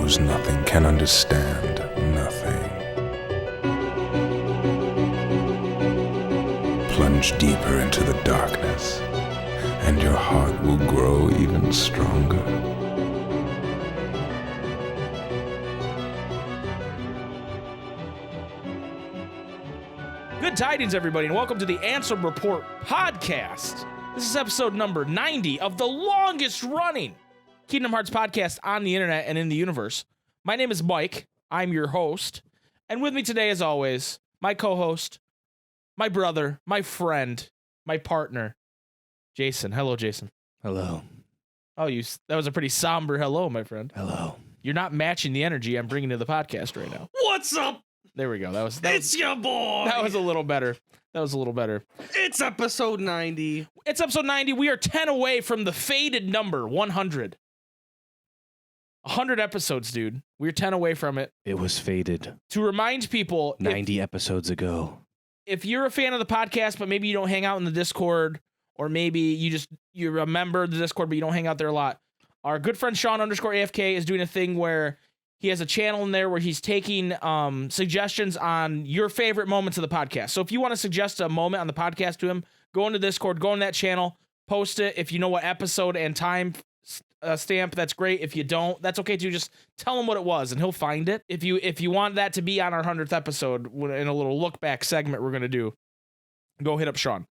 knows nothing, can understand nothing. Plunge deeper into the darkness, and your heart will grow even stronger. Good tidings, everybody, and welcome to the Ansem Report podcast. This is episode number 90 of the longest-running Kingdom Hearts podcast on the internet and in the universe. My name is Mike. I'm your host. And with me today, as always, my co-host, my brother, my friend, my partner, Jason. Hello, Jason. Hello. Oh, that was a pretty somber hello, my friend. Hello. You're not matching the energy I'm bringing to the podcast right now. What's up? There we go. It's your boy. That was a little better. It's episode 90. It's episode 90. We are 10 away from the fated number 100. 100 episodes, dude. We're 10 away from it. It was fated To remind people, 90 episodes ago. if you're a fan of the podcast, but maybe you don't hang out in the Discord, or maybe you remember the Discord, but you don't hang out there a lot, our good friend Sean_AFK is doing a thing where he has a channel in there where he's taking suggestions on your favorite moments of the podcast. So if you want to suggest a moment on the podcast to him, go into Discord, go in that channel, post it. If you know what episode and time stamp, that's great. If you don't, that's okay too. Just tell him what it was and he'll find it. If you want that to be on our 100th episode in a little look back segment we're going to do, go hit up Sean.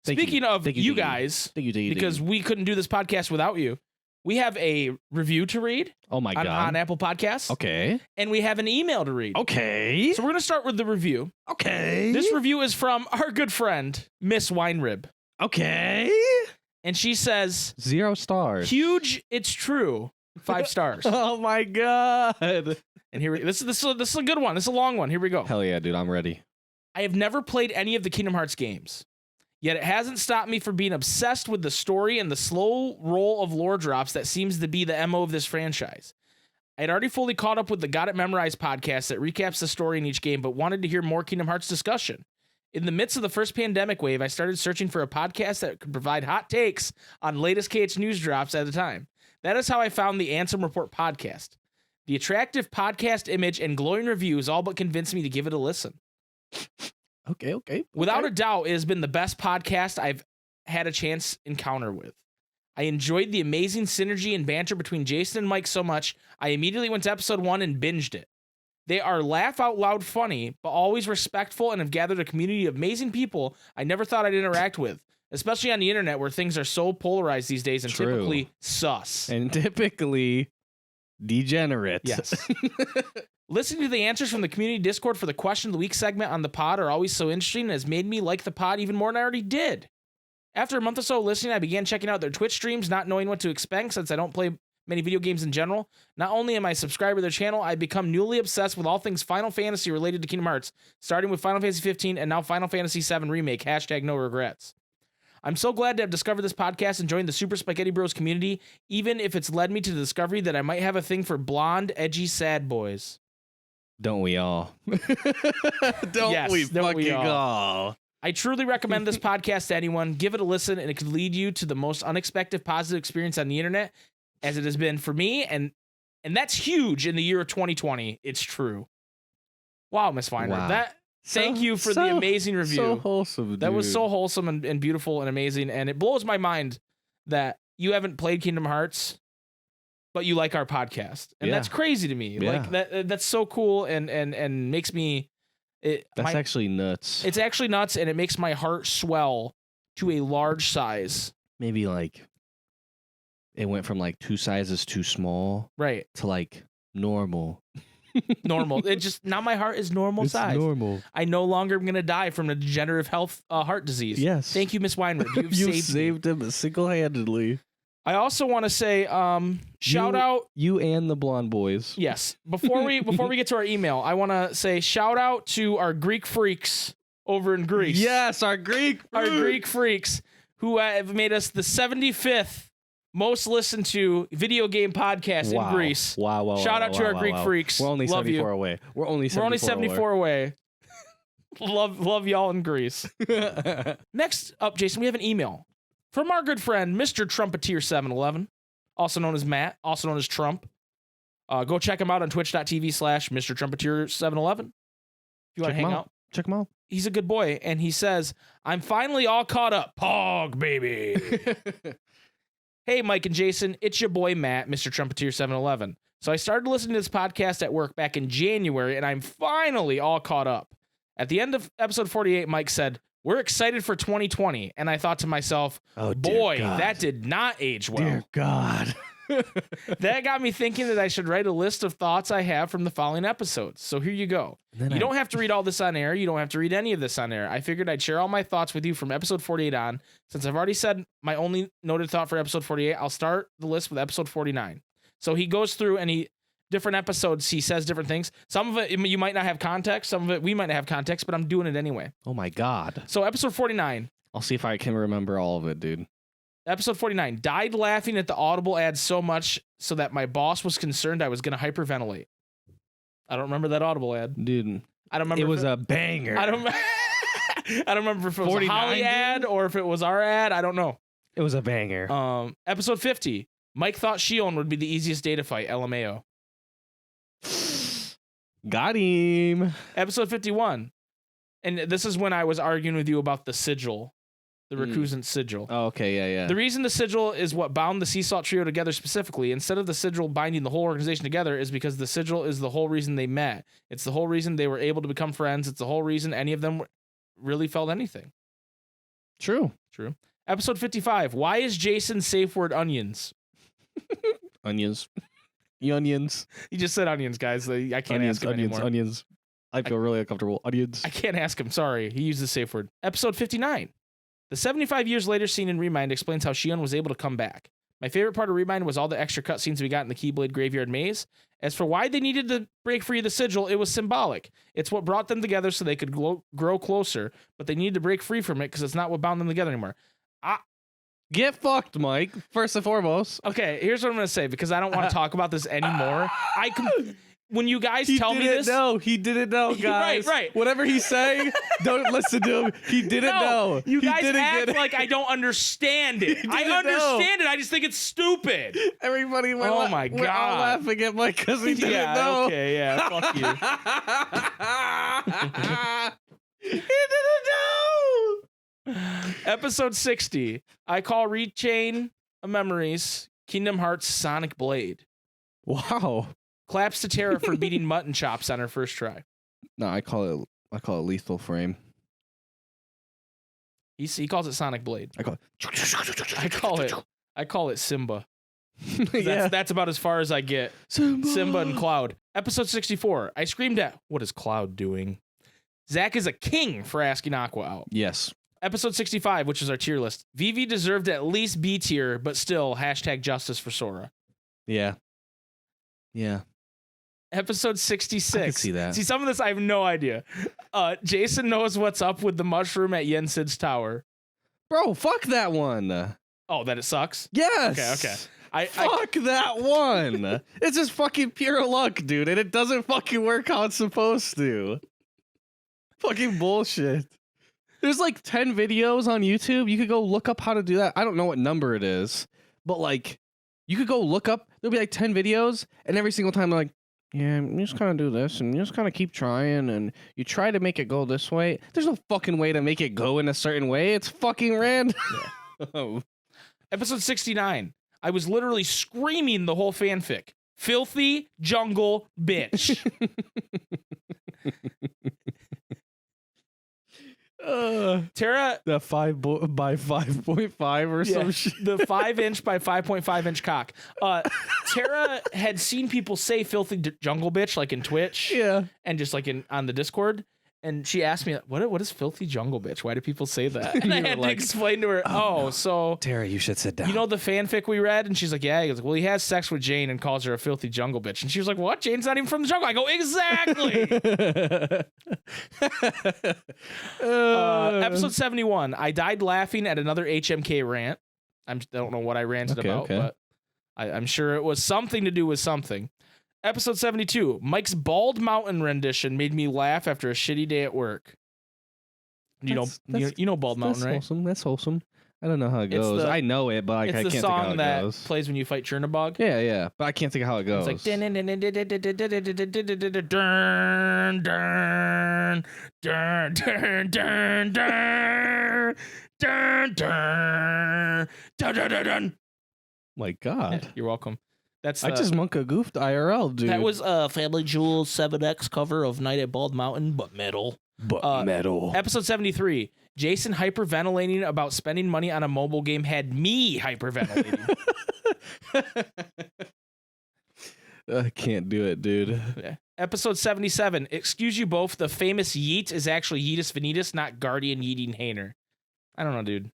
Speaking of you guys, because we couldn't do this podcast without you, we have a review to read. Oh my God. On Apple Podcasts. Okay. And we have an email to read. Okay. So we're going to start with the review. Okay. This review is from our good friend, Miss Winerib. Okay. And she says, 0 stars. huge, it's true. 5 stars. Oh my God. And here this is a good one. This is a long one. Here we go. Hell yeah, dude. I'm ready. I have never played any of the Kingdom Hearts games. Yet it hasn't stopped me from being obsessed with the story and the slow roll of lore drops that seems to be the MO of this franchise. I had already fully caught up with the Got It Memorized podcast that recaps the story in each game, but wanted to hear more Kingdom Hearts discussion. In the midst of the first pandemic wave, I started searching for a podcast that could provide hot takes on latest KH news drops at the time. That is how I found the Ansem Report podcast. The attractive podcast image and glowing reviews all but convinced me to give it a listen. Okay. Without a doubt, it has been the best podcast I've had a chance encounter with. I enjoyed the amazing synergy and banter between Jason and Mike so much, I immediately went to episode 1 and binged it. They are laugh out loud funny, but always respectful and have gathered a community of amazing people I never thought I'd interact with, especially on the internet where things are so polarized these days and typically sus. And typically degenerate. Yes. Listening to the answers from the community Discord for the question of the week segment on the pod are always so interesting and has made me like the pod even more than I already did. After a month or so listening, I began checking out their Twitch streams, not knowing what to expect since I don't play many video games in general. Not only am I a subscriber to their channel, I've become newly obsessed with all things Final Fantasy related to Kingdom Hearts, starting with Final Fantasy 15 and now Final Fantasy 7 Remake, #no regrets. I'm so glad to have discovered this podcast and joined the Super SpikeGhetti Bros community, even if it's led me to the discovery that I might have a thing for blonde, edgy, sad boys. Don't we all? Yes, we don't we fucking all? I truly recommend this podcast to anyone. Give it a listen, and it could lead you to the most unexpected positive experience on the internet, as it has been for me, and that's huge in the year of 2020. It's true. Wow, Miss Weiner. Wow. Thank you for the amazing review. So wholesome, dude. That was so wholesome and beautiful and amazing, and it blows my mind that you haven't played Kingdom Hearts, but you like our podcast, and that's crazy to me. Yeah. Like that's so cool, and makes me. That's actually nuts. It's actually nuts, and it makes my heart swell to a large size. Maybe like it went from like 2 sizes too small, Right. to like normal. Normal. It just now my heart is normal size. Normal. I no longer am gonna die from a degenerative heart disease. Yes. Thank you, Miss Weinberg. You saved saved me. him single-handedly. I also want to say, shout out. You and the blonde boys. Yes. Before we get to our email, I want to say shout out to our Greek freaks over in Greece. Yes, our Greek freaks who have made us the 75th most listened to video game podcast in Greece. Wow. Shout out to our Greek freaks. We're only Love 74 you. away. We're only 74 away. Love y'all in Greece. Next up, Jason, we have an email from our good friend, Mr. Trumpeteer711, also known as Matt, also known as Trump. Go check him out on twitch.tv/Mr. Trumpeteer 711. If you want to hang out. Check him out. He's a good boy. And he says, I'm finally all caught up. Pog, baby. Hey, Mike and Jason, it's your boy Matt, Mr. Trumpeteer 711. So I started listening to this podcast at work back in January, and I'm finally all caught up. At the end of episode 48, Mike said, we're excited for 2020. And I thought to myself, boy, that did not age well. Dear God. That got me thinking that I should write a list of thoughts I have from the following episodes. So here you go. You don't have to read all this on air. You don't have to read any of this on air. I figured I'd share all my thoughts with you from episode 48 on. Since I've already said my only noted thought for episode 48, I'll start the list with episode 49. So he goes through and different episodes, he says different things. Some of it you might not have context. Some of it we might not have context, but I'm doing it anyway. Oh my God. So episode 49. I'll see if I can remember all of it, dude. Episode 49. Died laughing at the Audible ad so much so that my boss was concerned I was going to hyperventilate. I don't remember that Audible ad. Dude. I don't remember. It was a banger. I don't remember if it was a Holly ad or if it was our ad. I don't know. It was a banger. Episode 50. Mike thought Shion would be the easiest day to fight. LMAO. Got him. Episode 51. And this is when I was arguing with you about the sigil. The recusant sigil. Oh, okay, yeah. The reason the sigil is what bound the Sea Salt Trio together specifically, instead of the sigil binding the whole organization together, is because the sigil is the whole reason they met. It's the whole reason they were able to become friends. It's the whole reason any of them really felt anything. True. Episode 55. Why is Jason's safe word onions? Onions. Onions. He just said onions, guys. I can't ask him anymore. Onions. I feel really uncomfortable. Onions. I can't ask him. Sorry. He used the safe word. Episode 59. The 75 years later scene in Remind explains how Shion was able to come back. My favorite part of Remind was all the extra cutscenes we got in the Keyblade Graveyard Maze. As for why they needed to break free of the sigil, it was symbolic. It's what brought them together so they could grow closer, but they needed to break free from it because it's not what bound them together anymore. Get fucked, Mike, first and foremost. Okay, here's what I'm going to say, because I don't want to talk about this anymore. When you guys tell me this... He didn't know, guys. Right. Whatever he's saying, don't listen to him. He didn't know. You guys didn't act like I don't understand it. I understand it. I just think it's stupid. Everybody went oh my God. We're all laughing at Mike because he didn't know. Okay, yeah, fuck you. He didn't know. Episode 60. I call Rechain of Memories Kingdom Hearts Sonic Blade. Wow. Claps to Tara for beating Mutton Chops on her first try. No, I call it Lethal Frame. He calls it Sonic Blade. I call it Simba. That's about as far as I get. Simba and Cloud. Episode 64. I screamed at, what is Cloud doing? Zach is a king for asking Aqua out. Yes. Episode 65, which is our tier list. Vivi deserved at least B tier, but still, #justice for Sora. Yeah. Episode 66. I can see that. See, some of this I have no idea. Jason knows what's up with the mushroom at Yen Sid's tower. Bro, fuck that one. Oh, that it sucks? Yes. Okay. Fuck that one. It's just fucking pure luck, dude, and it doesn't fucking work how it's supposed to. Fucking bullshit. There's like 10 videos on YouTube. You could go look up how to do that. I don't know what number it is, but like you could go look up. There'll be like 10 videos, and every single time they're like, yeah, you just kind of do this, and you just kind of keep trying, and you try to make it go this way. There's no fucking way to make it go in a certain way. It's fucking random. Yeah. Episode 69. I was literally screaming the whole fanfic. Filthy jungle bitch. Tara, the 5 by 5.5 or some shit. The 5-inch by 5.5-inch cock. Tara had seen people say filthy jungle bitch like in Twitch, and just like on the Discord, and she asked me, "What is filthy jungle bitch? Why do people say that?" And I had to explain to her, so Tara, you should sit down. You know the fanfic we read, and she's like, "Yeah." He goes, "Well, he has sex with Jane and calls her a filthy jungle bitch," and she was like, "What? Jane's not even from the jungle." I go, "Exactly." Episode 71. I died laughing at another HMK rant. I don't know what I ranted about, but I'm sure it was something to do with something. Episode 72. Mike's Bald Mountain rendition made me laugh after a shitty day at work. You know Bald Mountain, right? Wholesome. That's wholesome. I don't know how it It's goes. the- I know it, but like, It's I the can't think how song it that goes. plays when you fight Chernobog. Yeah, but I can't think of how it goes. It's like dun dun dun dun dun dun dun dun dun dun dun. My Yeah, God. you're welcome. That's I just monka goofed IRL, dude. that was a Family Jewels 7X cover of Night at Bald Mountain, but metal. metal. Episode 73. Jason hyperventilating about spending money on a mobile game had me hyperventilating. I can't do it, dude. Yeah. Episode 77. Excuse you both. The famous Yeet is actually Yeetus Vanitas, not Guardian Yeeting Hainer. I don't know, dude.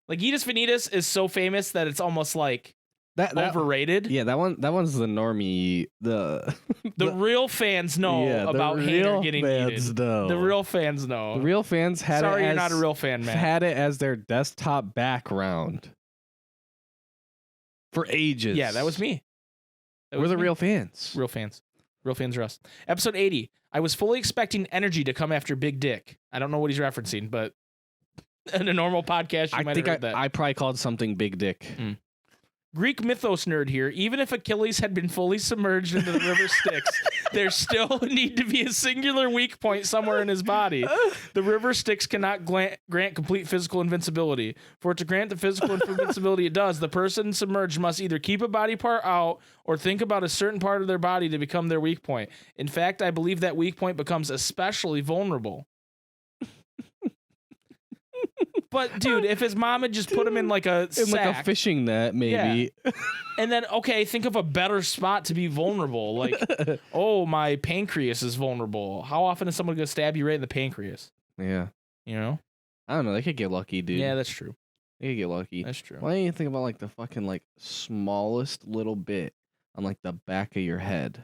Like Yeetus Vanitas is so famous that it's almost like That overrated. Yeah, that one's the normie. The real fans know about Hainer getting yeeted. The real fans know. The real fans had Sorry, it you're as, not a real fan, man. had it as their desktop background for ages. Yeah, that was me. We're the real fans. Real fans. Real fans are us. Episode 80. I was fully expecting Energy to come after Big Dick. I don't know what he's referencing, but in a normal podcast, you I might think have heard that. I probably called something Big Dick. Greek mythos nerd here. Even if Achilles had been fully submerged into the river Styx, there still need to be a singular weak point somewhere in his body. The river Styx cannot grant complete physical invincibility. For it to grant the physical invincibility it does, the person submerged must either keep a body part out or think about a certain part of their body to become their weak point. In fact, I believe that weak point becomes especially vulnerable. But dude, if his mom had just put him in like a sack, like a fishing net, maybe. Yeah. And then okay, think of a better spot to be vulnerable. Like, oh, my pancreas is vulnerable. How often is someone gonna stab you right in the pancreas? Yeah. You know? I don't know. They could get lucky, dude. Yeah, that's true. They could get lucky. That's true. Why don't you think about like the fucking like smallest little bit on like the back of your head?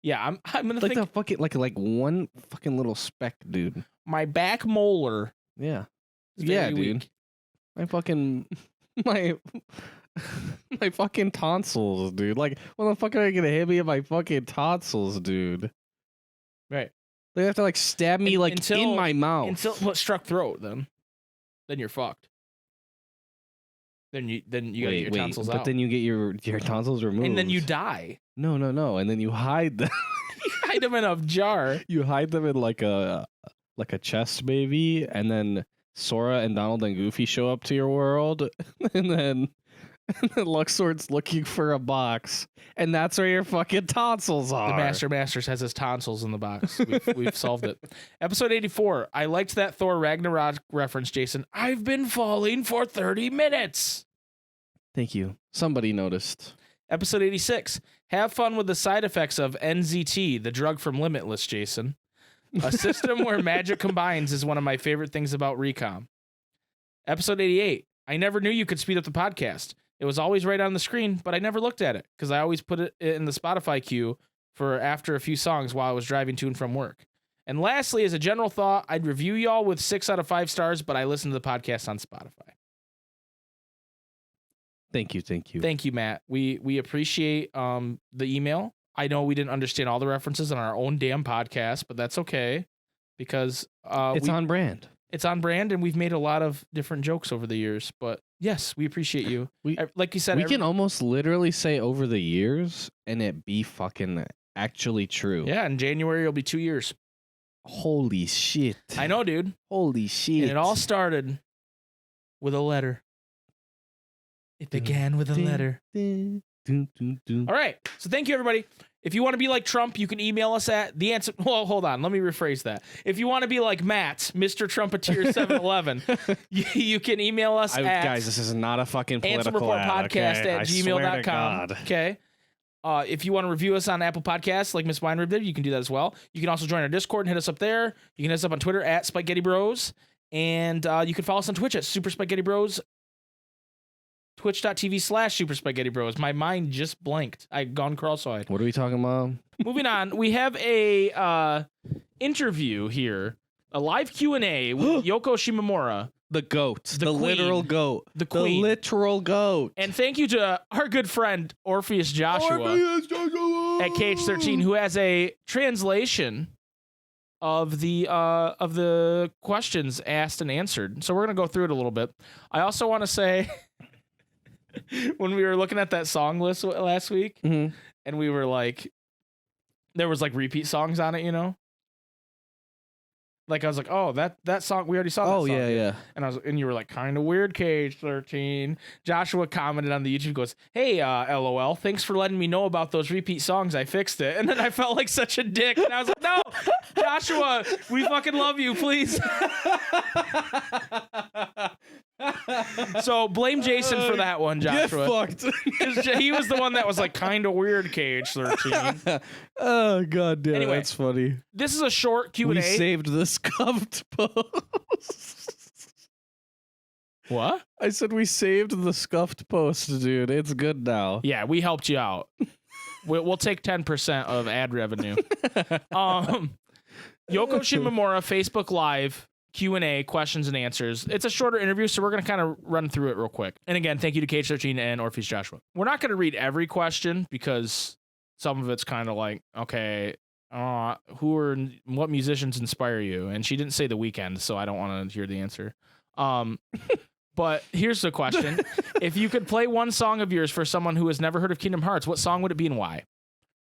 Yeah, I'm gonna Like think the fucking like one fucking little speck, dude. my back molar. Yeah. Is Yeah, very dude. weak. My fucking my my fucking tonsils, dude. Like, when the fuck are they gonna hit me in my fucking tonsils, dude? Right. They have to like stab me like in my mouth. Until what struck throat, then you're fucked. Then you gotta get your tonsils but out. then you get your tonsils removed, and then you die. No, and then you hide them. You hide them in a jar. You hide them in like a chest, maybe, and then Sora and Donald and Goofy show up to your world, and then Luxord's looking for a box, and that's where your fucking tonsils are. The Master Masters has his tonsils in the box. We've solved it. Episode 84. I liked that Thor Ragnarok reference, Jason. I've been falling for 30 minutes. Thank you. Somebody noticed. Episode 86. Have fun with the side effects of NZT, the drug from Limitless, Jason. A system where magic combines is one of my favorite things about Recom. Episode 88. I never knew you could speed up the podcast. It was always right on the screen, but I never looked at it because I always put it in the Spotify queue for after a few songs while I was driving to and from work. And lastly, as a general thought, I'd review y'all with 6 out of 5 stars, but I listen to the podcast on Spotify. Thank you. Thank you, Matt. We appreciate the email. I know we didn't understand all the references on our own damn podcast, but that's okay because It's on brand. It's on brand, and we've made a lot of different jokes over the years. But yes, we appreciate you. Like you said, We can almost literally say over the years and it be fucking actually true. Yeah, in January it'll be 2 years. Holy shit. I know, dude. Holy shit. And it all started with a letter. It began with a letter. All right. So thank you, everybody. If you want to be like Trump, you can email us at the answer. Well, hold on. Let me rephrase that. If you want to be like Matt, Mr. Trumpeteer 711, you can email us at guys, this is not a fucking political ad, AnsomReportPodcast okay? at gmail.com. Okay. If you want to review us on Apple Podcasts like Miss Weinrib did, you can do that as well. You can also join our Discord and hit us up there. You can hit us up on Twitter at SpikeGhetti Bros. And you can follow us on Twitch at Super SpikeGhetti Bros. Twitch.tv/Super SpikeGhetti Bros. My mind just blanked. I've gone cross-eyed. What are we talking about? Moving on, we have a interview here, a live Q&A with Yoko Shimomura. The goat. The queen. literal goat. The queen. The literal goat. And thank you to our good friend Orpheus Joshua at KH13, who has a translation of the questions asked and answered. So we're gonna go through it a little bit. I also want to say, when we were looking at that song list last week, Mhm. and we were like, there was like repeat songs on it, you know. Like I was like, oh, that song we already saw. That Oh song, yeah, dude. yeah. And you were like, kind of weird, Cage 13. Joshua commented on the YouTube, goes, hey, LOL, thanks for letting me know about those repeat songs. I fixed it. And then I felt like such a dick. And I was like, no, Joshua, we fucking love you, please. So blame Jason for that one, Joshua. Get fucked. 'Cause he was the one that was like, kind of weird, Cage 13. Oh god damn, Anyway. that's funny. This is a short Q&A. We saved the scuffed post. What? I said we saved the scuffed post, dude. It's good now. Yeah, we helped you out. We'll take 10% of ad revenue. Yoko Shimomura, Facebook Live, Q&A, questions and answers. It's a shorter interview, so we're going to kind of run through it real quick. And again, thank you to Cage13 and Orpheus Joshua. We're not going to read every question because some of it's kind of like, okay, what musicians inspire you? And she didn't say The Weeknd, so I don't want to hear the answer. But here's the question. If you could play one song of yours for someone who has never heard of Kingdom Hearts, what song would it be and why?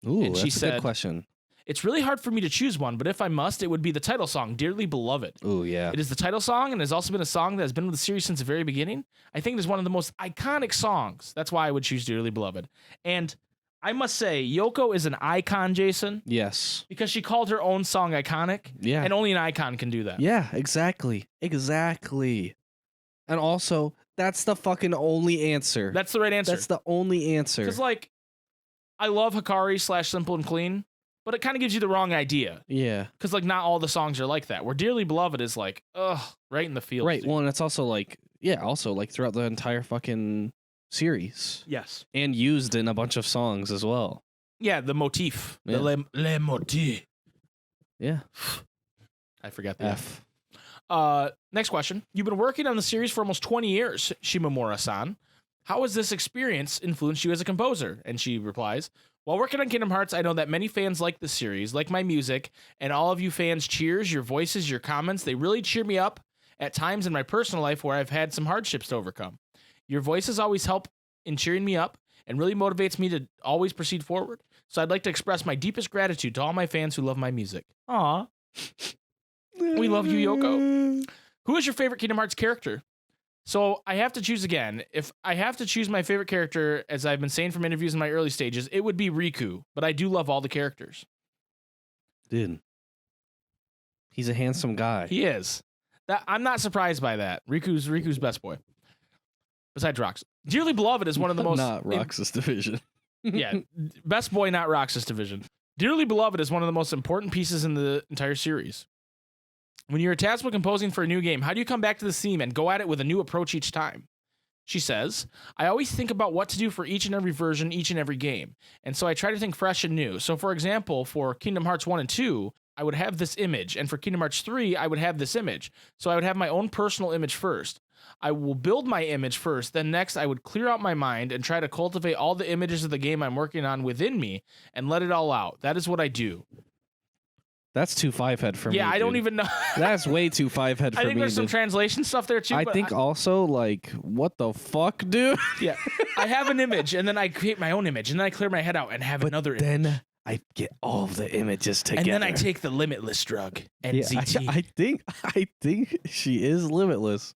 Ooh, And she that's a said- good question. It's really hard for me to choose one, but if I must, it would be the title song, Dearly Beloved. Ooh, yeah. It is the title song and has also been a song that has been with the series since the very beginning. I think it is one of the most iconic songs. That's why I would choose Dearly Beloved. And I must say, Yoko is an icon, Jason, Yes. because she called her own song iconic, Yeah. and only an icon can do that. Yeah, exactly. Exactly. And also, that's the fucking only answer. That's the right answer. That's the only answer. Because, like, I love Hikari / Simple and Clean, but it kind of gives you the wrong idea. Yeah. Because, like, not all the songs are like that. Where Dearly Beloved is like, ugh, right in the field. Right. Well, and it's also like, yeah, also like throughout the entire fucking series. Yes. And used in a bunch of songs as well. Yeah, the motif. Yeah. The le motif. Yeah. I forgot the F. Next question. You've been working on the series for almost 20 years, Shimomura-san. How has this experience influenced you as a composer? And she replies, while working on Kingdom Hearts, I know that many fans like the series, like my music, and all of you fans' cheers, your voices, your comments, they really cheer me up at times in my personal life where I've had some hardships to overcome. Your voices always help in cheering me up and really motivates me to always proceed forward. So I'd like to express my deepest gratitude to all my fans who love my music. Aw. We love you, Yoko. Who is your favorite Kingdom Hearts character? So I have to choose again. If I have to choose my favorite character, as I've been saying from interviews in my early stages, it would be Riku. But I do love all the characters. Dude. He's a handsome guy. He is. I'm not surprised by that. Riku's best boy. Besides Rox. Dearly Beloved is one of the most... Not Roxas division. Yeah. Best boy, not Roxas division. Dearly Beloved is one of the most important pieces in the entire series. When you're tasked with composing for a new game, how do you come back to the theme and go at it with a new approach each time? She says, I always think about what to do for each and every version, each and every game. And so I try to think fresh and new. So for example, for Kingdom Hearts 1 and 2, I would have this image. And for Kingdom Hearts 3, I would have this image. So I would have my own personal image first. I will build my image first. Then next, I would clear out my mind and try to cultivate all the images of the game I'm working on within me and let it all out. That is what I do. That's too five-head for me. Yeah, I don't dude. even know. That's way too five-head for I me. think there's some dude. translation stuff there too. I but think also, like, what the fuck, dude? Yeah, I have an image, and then I create my own image, and then I clear my head out and have another image. Then I get all of the images together. And then I take the Limitless drug, NZT. I think she is limitless.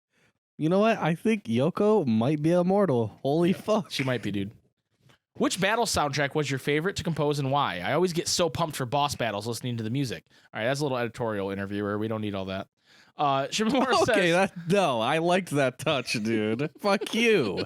You know what? I think Yoko might be immortal. Holy fuck. She might be, dude. Which battle soundtrack was your favorite to compose and why? I always get so pumped for boss battles listening to the music. All right, that's a little editorial interviewer. We don't need all that. Shimomura says... No, I liked that touch, dude. Fuck you.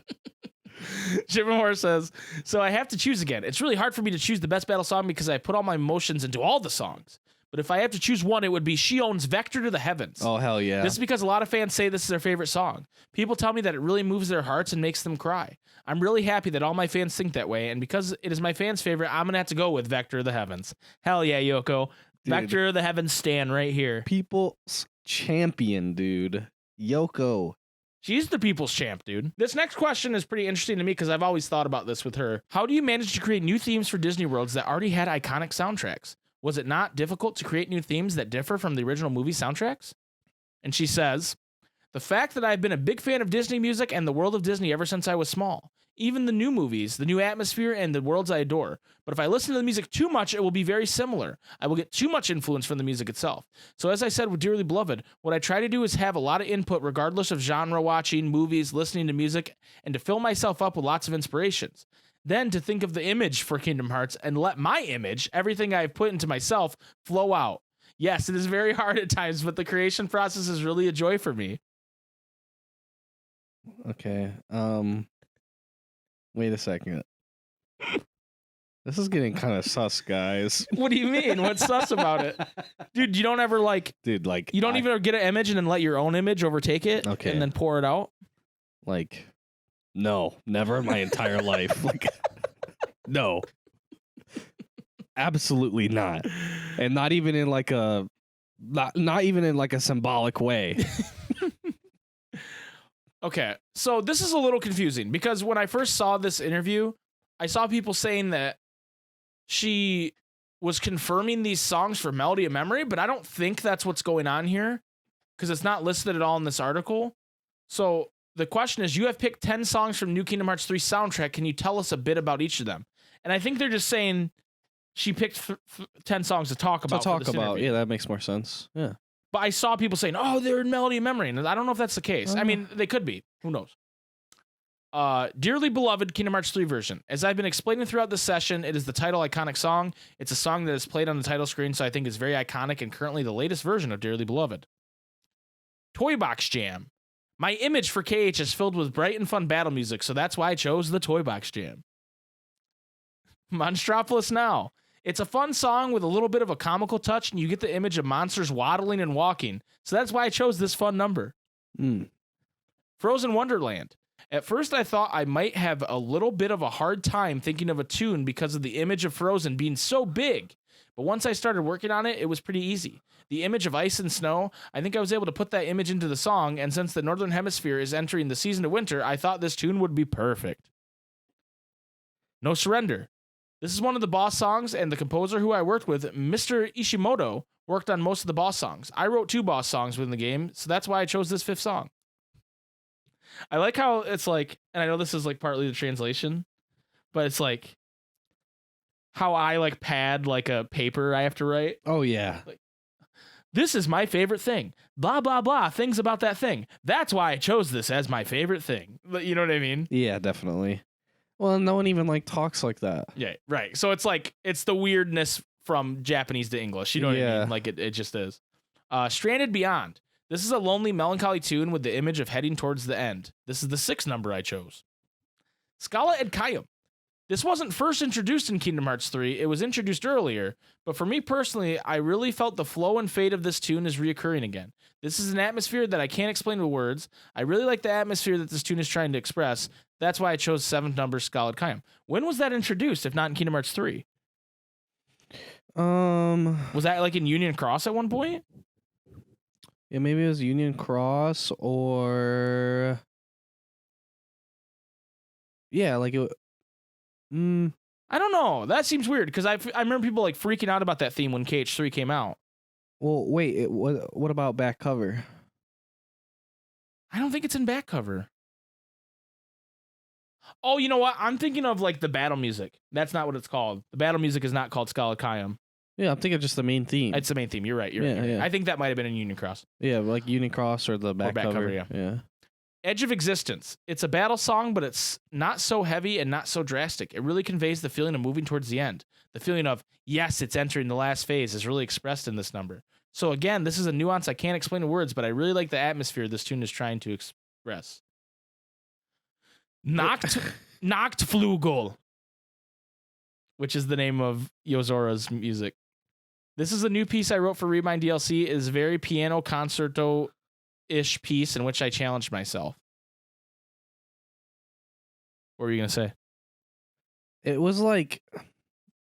Shimomura says, so I have to choose again. It's really hard for me to choose the best battle song because I put all my emotions into all the songs. But if I have to choose one, it would be Shion's Vector to the Heavens. Oh, hell yeah. This is because a lot of fans say this is their favorite song. People tell me that it really moves their hearts and makes them cry. I'm really happy that all my fans think that way, and because it is my fans' favorite, I'm going to have to go with Vector of the Heavens. Hell yeah, Yoko. Dude. Vector of the Heavens stand right here. People's champion, dude. Yoko. She's the people's champ, dude. This next question is pretty interesting to me because I've always thought about this with her. How do you manage to create new themes for Disney Worlds that already had iconic soundtracks? Was it not difficult to create new themes that differ from the original movie soundtracks? And she says, the fact that I've been a big fan of Disney music and the world of Disney ever since I was small. Even the new movies, the new atmosphere, and the worlds I adore. But if I listen to the music too much, it will be very similar. I will get too much influence from the music itself. So as I said with Dearly Beloved, what I try to do is have a lot of input regardless of genre, watching movies, listening to music, and to fill myself up with lots of inspirations. Then to think of the image for Kingdom Hearts and let my image, everything I've put into myself, flow out. Yes, it is very hard at times, but the creation process is really a joy for me. Okay. Wait a second. This is getting kind of sus, guys. What do you mean? What's sus about it? Dude, you don't ever Dude, like you don't even get an image and then let your own image overtake it and then pour it out? Like, no, never in my entire life. Like, no. Absolutely not. And not even in like a not even in like a symbolic way. Okay, so this is a little confusing because when I first saw this interview, I saw people saying that she was confirming these songs for Melody of Memory, but I don't think that's what's going on here because it's not listed at all in this article. So the question is, you have picked 10 songs from New Kingdom Hearts 3 soundtrack. Can you tell us a bit about each of them? And I think they're just saying she picked 10 songs to talk about. Yeah, that makes more sense. Yeah. But I saw people saying, oh, they're in Melody of Memory. And I don't know if that's the case. I mean, they could be. Who knows? Dearly Beloved Kingdom Hearts 3 version. As I've been explaining throughout this session, it is the title iconic song. It's a song that is played on the title screen, so I think is very iconic and currently the latest version of Dearly Beloved. Toy Box Jam. My image for KH is filled with bright and fun battle music, so that's why I chose the Toy Box Jam. Monstropolis Now. It's a fun song with a little bit of a comical touch, and you get the image of monsters waddling and walking. So that's why I chose this fun number. Frozen Wonderland. At first, I thought I might have a little bit of a hard time thinking of a tune because of the image of Frozen being so big. But once I started working on it, it was pretty easy. The image of ice and snow, I think I was able to put that image into the song, and since the Northern Hemisphere is entering the season of winter, I thought this tune would be perfect. No Surrender. This is one of the boss songs, and the composer who I worked with, Mr. Ishimoto, worked on most of the boss songs. I wrote 2 boss songs within the game, so that's why I chose this 5th song. I like how it's like, and I know this is like partly the translation, but it's like how I like pad like a paper I have to write. Oh, yeah. Like, this is my favorite thing. Blah, blah, blah. Things about that thing. That's why I chose this as my favorite thing. You know what I mean? Yeah, definitely. Well, no one even like talks like that. Yeah, right. So it's like, it's the weirdness from Japanese to English. You know what I mean? Like it just is. Stranded Beyond. This is a lonely, melancholy tune with the image of heading towards the end. This is the 6th number I chose. Scala and Kayum. This wasn't first introduced in Kingdom Hearts 3. It was introduced earlier, but for me personally, I really felt the flow and fade of this tune is reoccurring again. This is an atmosphere that I can't explain with words. I really like the atmosphere that this tune is trying to express. That's why I chose 7th number Scaled Kayum. When was that introduced, if not in Kingdom Hearts 3? Was that like in Union Cross at one point? Yeah, maybe it was Union Cross or... Yeah, like it... I don't know. That seems weird because I remember people like freaking out about that theme when KH3 came out. Well, wait, what about back cover? I don't think it's in back cover. Oh, you know what? I'm thinking of like the battle music. That's not what it's called. The battle music is not called Scala Kayum. Yeah, I'm thinking just the main theme. It's the main theme. You're right. You're right. Yeah. I think that might have been in Union Cross. Yeah, like Union Cross or the back cover. Yeah. Edge of Existence. It's a battle song, but it's not so heavy and not so drastic. It really conveys the feeling of moving towards the end. The feeling of, yes, it's entering the last phase is really expressed in this number. So again, this is a nuance I can't explain in words, but I really like the atmosphere this tune is trying to express. Nachtflugel, which is the name of Yozora's music. This is a new piece I wrote for Read Mine DLC. It is a very piano concerto-ish piece in which I challenged myself. What were you going to say? It was like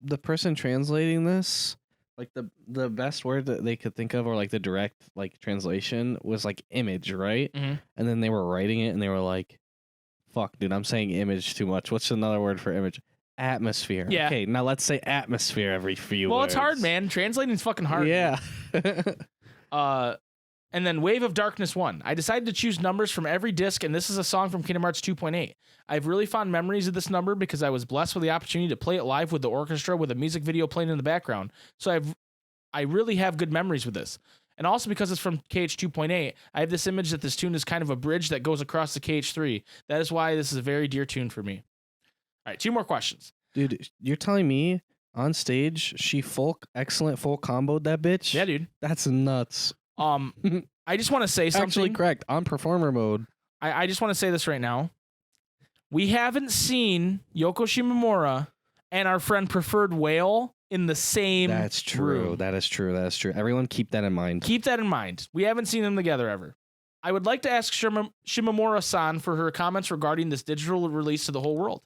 the person translating this, like the best word that they could think of, or like the direct like translation was like image, right? Mm-hmm. And then they were writing it and they were like, fuck, dude, I'm saying image too much. What's another word for image? Atmosphere. Yeah. Okay, now let's say atmosphere every few Well, words. it's hard, man. Translating's fucking hard. Yeah. And then Wave of Darkness 1. I decided to choose numbers from every disc, and this is a song from Kingdom Hearts 2.8. I have really fond memories of this number because I was blessed with the opportunity to play it live with the orchestra with a music video playing in the background. So I really have good memories with this. And also because it's from KH 2.8, I have this image that this tune is kind of a bridge that goes across the KH3. That is why this is a very dear tune for me. All right, 2 more questions. Dude, you're telling me on stage she excellent full comboed that bitch? Yeah, dude. That's nuts. I just want to say something. Actually correct. On performer mode. I just want to say this right now. We haven't seen Yoko Shimomura and our friend Preferred Whale in the same That's true. room. That is true. That is true. Everyone keep that in mind. Keep that in mind. We haven't seen them together ever. I would like to ask Shimomura-san for her comments regarding this digital release to the whole world.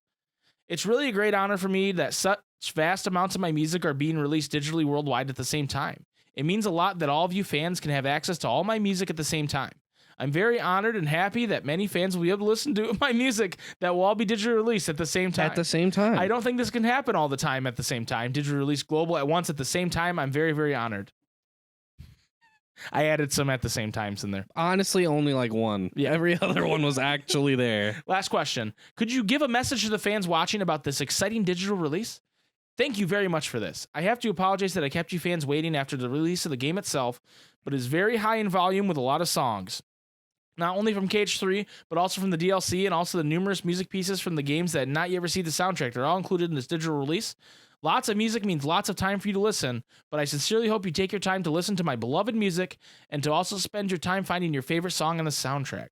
It's really a great honor for me that such vast amounts of my music are being released digitally worldwide at the same time. It means a lot that all of you fans can have access to all my music at the same time. I'm very honored and happy that many fans will be able to listen to my music that will all be digitally released at the same time. At the same time. I don't think this can happen all the time at the same time. Digital release global at once at the same time. I'm very, very honored. I added some at the same times in there. Honestly, only like one. Yeah. Every other one was actually there. Last question. Could you give a message to the fans watching about this exciting digital release? Thank you very much for this. I have to apologize that I kept you fans waiting after the release of the game itself, but it's very high in volume with a lot of songs. Not only from KH3, but also from the DLC and also the numerous music pieces from the games that had not yet received the soundtrack. They're all included in this digital release. Lots of music means lots of time for you to listen, but I sincerely hope you take your time to listen to my beloved music and to also spend your time finding your favorite song on the soundtrack.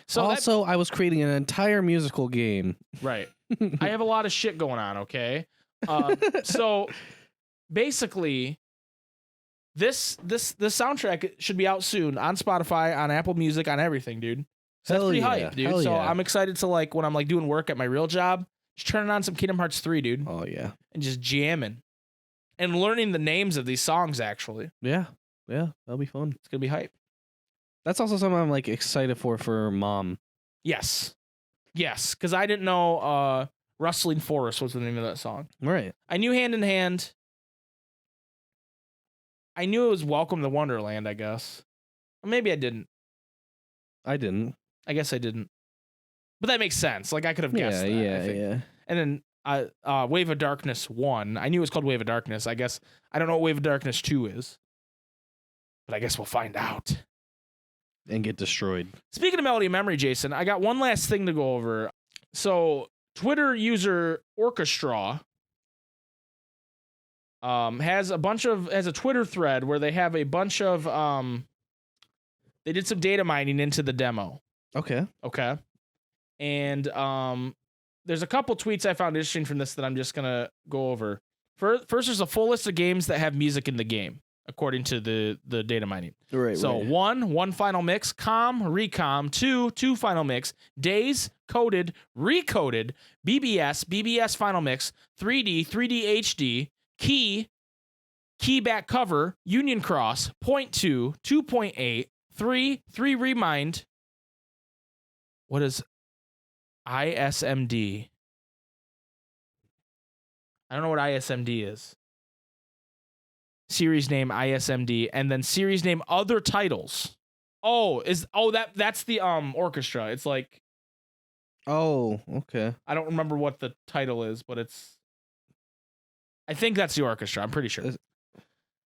So also, I was creating an entire musical game. right. I have a lot of shit going on, okay? So basically, this soundtrack should be out soon on Spotify, on Apple Music, on everything, dude. So that's Hell pretty yeah. hype, dude. Hell So yeah. I'm excited to like when I'm like doing work at my real job, just turning on some Kingdom Hearts 3, dude, Oh, yeah. and just jamming and learning the names of these songs. Actually, Yeah. Yeah. That'll be fun. it's gonna be hype. That's also something I'm like excited for Mom. Yes, because I didn't know Rustling Forest was the name of that song. Right. I knew Hand in Hand. I knew it was Welcome to Wonderland, I guess. Or maybe I didn't. I didn't. I guess I didn't. But that makes sense. Like I could have guessed that. I think. Yeah. And then Wave of Darkness 1. I knew it was called Wave of Darkness. I guess I don't know what Wave of Darkness 2 is. But I guess we'll find out. And get destroyed. Speaking of melody and memory, Jason, I got one last thing to go over. So Twitter user Orchestra has a Twitter thread where they have a bunch of they did some data mining into the demo. Okay. Okay. And there's a couple tweets I found interesting from this that I'm just gonna go over. First, there's a full list of games that have music in the game, according to the data mining. Right. So 1 final mix, recom, 2 final mix, days, coded, recoded, BBS final mix, 3D HD, key back cover, Union Cross, 0.2, 2.8, 3 remind. What is ISMD? I don't know what ISMD is. Series name ISMD, and then series name other titles. That's the orchestra. It's like Oh, okay. I don't remember what the title is, but I think that's the orchestra. I'm pretty sure.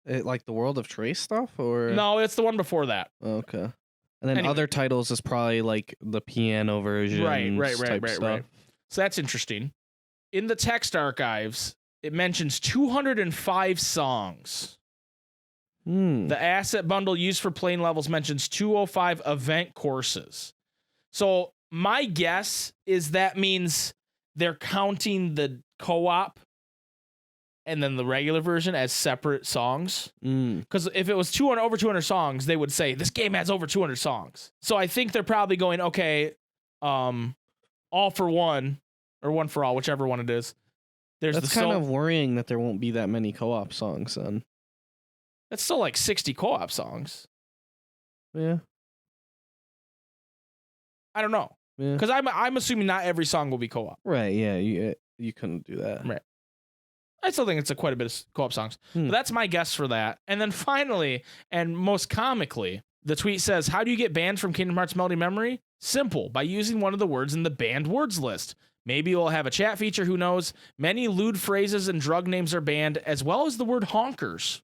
Like the World of Trace stuff, or No, it's the one before that. Okay. And then Anyway. other titles is probably like the piano version. Right. Stuff. So that's interesting. In the text archives, it mentions 205 songs. The asset bundle used for playing levels mentions 205 event courses. So my guess is that means they're counting the co-op and then the regular version as separate songs. Because if it was over 200 songs, they would say this game has over 200 songs. So I think they're probably going, okay, all for one or one for all, whichever one it is. That's kind of worrying that there won't be that many co-op songs then. That's still like 60 co-op songs. Yeah. I don't know. Yeah. Because I'm assuming not every song will be co-op. Right. Yeah. You couldn't do that. Right. I still think it's quite a bit of co-op songs. But that's my guess for that. And then finally, and most comically, the tweet says, how do you get banned from Kingdom Hearts Melody Memory? Simple, by using one of the words in the banned words list. Maybe we'll have a chat feature, who knows? Many lewd phrases and drug names are banned, as well as the word honkers.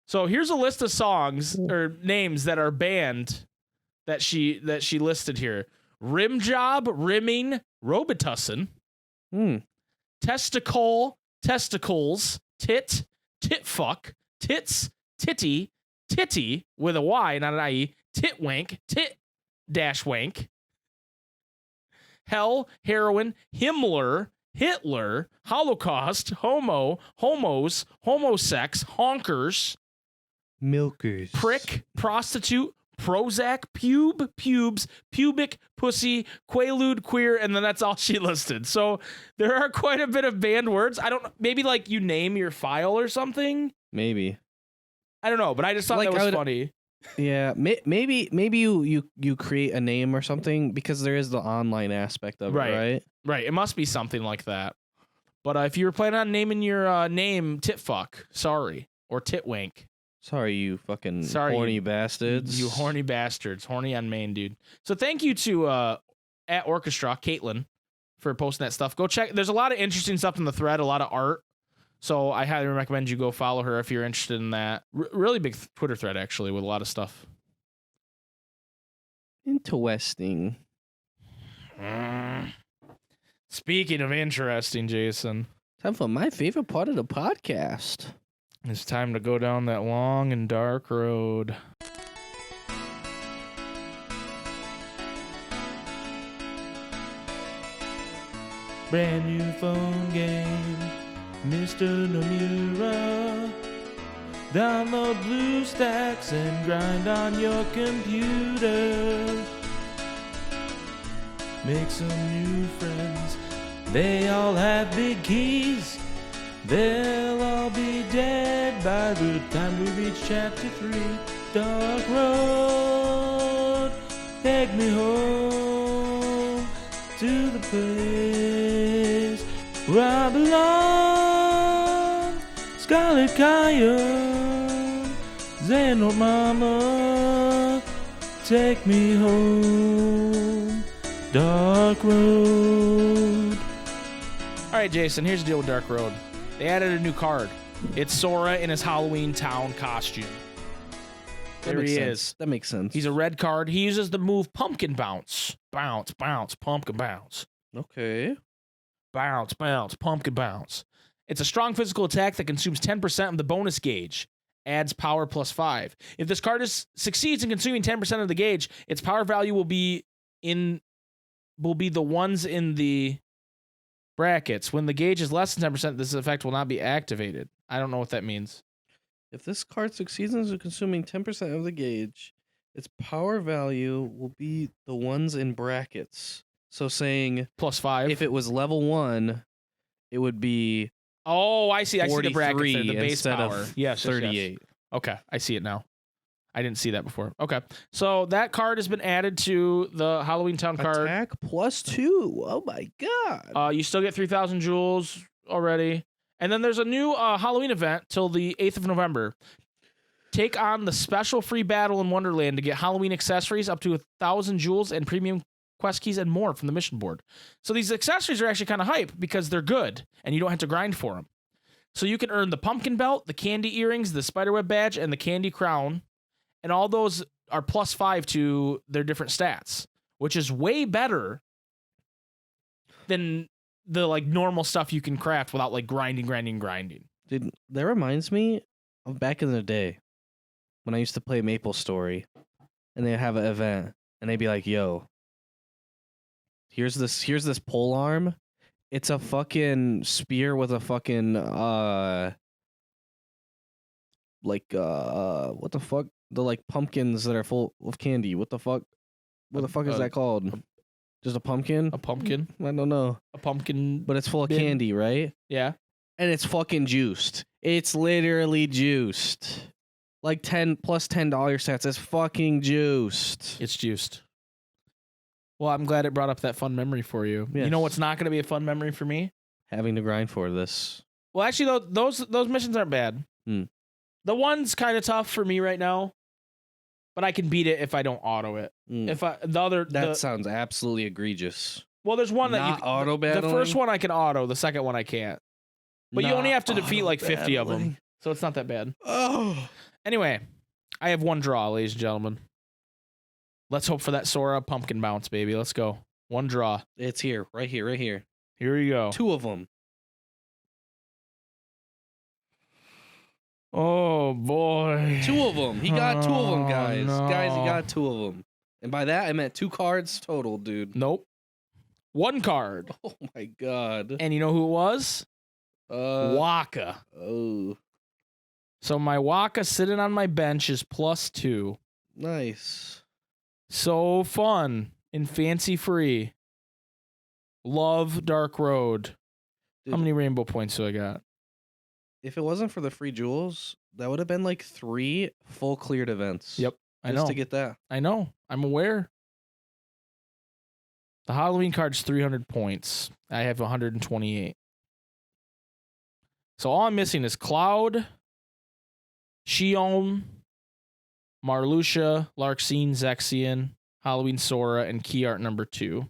So here's a list of songs or names that are banned that she listed here. Rim job, rimming, robitussin, testicle, testicles, tit fuck, tits, titty, titty with a Y, not an IE, tit wank, tit dash wank, hell, heroin, Himmler, Hitler, Holocaust, homo, homos, homosex, honkers, milkers, prick, prostitute, Prozac, pubes, pubic, pussy, quaalude, queer, and then that's all she listed. So there are quite a bit of banned words. I don't, maybe like you name your file or something. Maybe. I don't know, but I just thought that was funny. Yeah, maybe you create a name or something, because there is the online aspect of it, right? Right. It must be something like that. But if you were planning on naming your name Titfuck, sorry, or Titwank. Sorry, you fucking horny bastards. You horny bastards. Horny on main, dude. So thank you to at Orchestra, Caitlin, for posting that stuff. Go check. There's a lot of interesting stuff in the thread, a lot of art. So I highly recommend you go follow her if you're interested in that. Really big Twitter thread, actually, with a lot of stuff. Interesting. Speaking of interesting, Jason. Time for my favorite part of the podcast. It's time to go down that long and dark road. Brand new phone game, Mr. Nomura. Download BlueStacks and grind on your computer. Make some new friends, they all have big keys. They'll all be dead by the time we reach chapter 3. Dark road, take me home to the place where I belong. Scarlet Coyote, Xeno Mama, take me home. Dark road. All right, Jason, here's the deal with Dark Road. They added a new card. It's Sora in his Halloween town costume. There he is. That makes sense. He's a red card. He uses the move Pumpkin Bounce. Bounce, bounce, pumpkin bounce. Okay. Bounce, bounce, pumpkin bounce. It's a strong physical attack that consumes 10% of the bonus gauge. Adds power +5. If this card succeeds in consuming 10% of the gauge, its power value will be the ones in the brackets. When the gauge is less than 10%, this effect will not be activated. I don't know what that means. If this card succeeds in consuming 10% of the gauge, its power value will be the ones in brackets. So saying +5. If it was level 1, it would be I see the brackets there, the base instead power. of Yes, 38. Yes. Okay, I see it now. I didn't see that before. Okay, so that card has been added to the Halloween Town card. Attack +2. Oh my god. You still get 3,000 jewels already. And then there's a new Halloween event till the 8th of November. Take on the special free battle in Wonderland to get Halloween accessories up to 1,000 jewels and premium quest keys and more from the mission board. So these accessories are actually kind of hype because they're good and you don't have to grind for them. So you can earn the pumpkin belt, the candy earrings, the spiderweb badge, and the candy crown. And all those are +5 to their different stats, which is way better than the like normal stuff you can craft without like grinding. Dude, that reminds me of back in the day when I used to play Maple Story and they'd have an event and they'd be like, yo, here's this pole arm. It's a fucking spear with a fucking what the fuck? The like pumpkins that are full of candy. What the fuck? What the fuck is that called? Just a pumpkin? A pumpkin? I don't know. A pumpkin. But it's full of bin. candy, right? Yeah. And it's fucking juiced. It's literally juiced. Like 10 plus $10 stats. It's fucking juiced. It's juiced. Well, I'm glad it brought up that fun memory for you. Yes. You know what's not going to be a fun memory for me? having to grind for this. Well, actually, though, those missions aren't bad. Hmm. The one's kind of tough for me right now, but I can beat it if I don't auto it. If That sounds absolutely egregious. Well, there's one that Not auto battling? The first one I can auto, the second one I can't. But you only have to defeat like 50 of them, so it's not that bad. Oh. Anyway, I have one draw, ladies and gentlemen. Let's hope for that Sora pumpkin bounce, baby. Let's go. One draw. It's here, right here, right here. Here we go. 2 of them. Oh boy. 2 of them. He got 2 of them, guys. No. Guys, he got 2 of them. And by that, I meant 2 cards total, dude. Nope. 1 card. Oh my god. And you know who it was? Waka. Oh. So my Waka sitting on my bench is +2. Nice. So fun and fancy free. Love Dark Road. Dude, How many rainbow points do I got? if it wasn't for the free jewels, that would have been like 3 full cleared events. Yep. I Just know. to get that. I know. I'm aware. The Halloween card's 300 points. I have 128. So all I'm missing is Cloud, Shion, Marluxia, Larxene, Zexion, Halloween Sora, and key art number 2.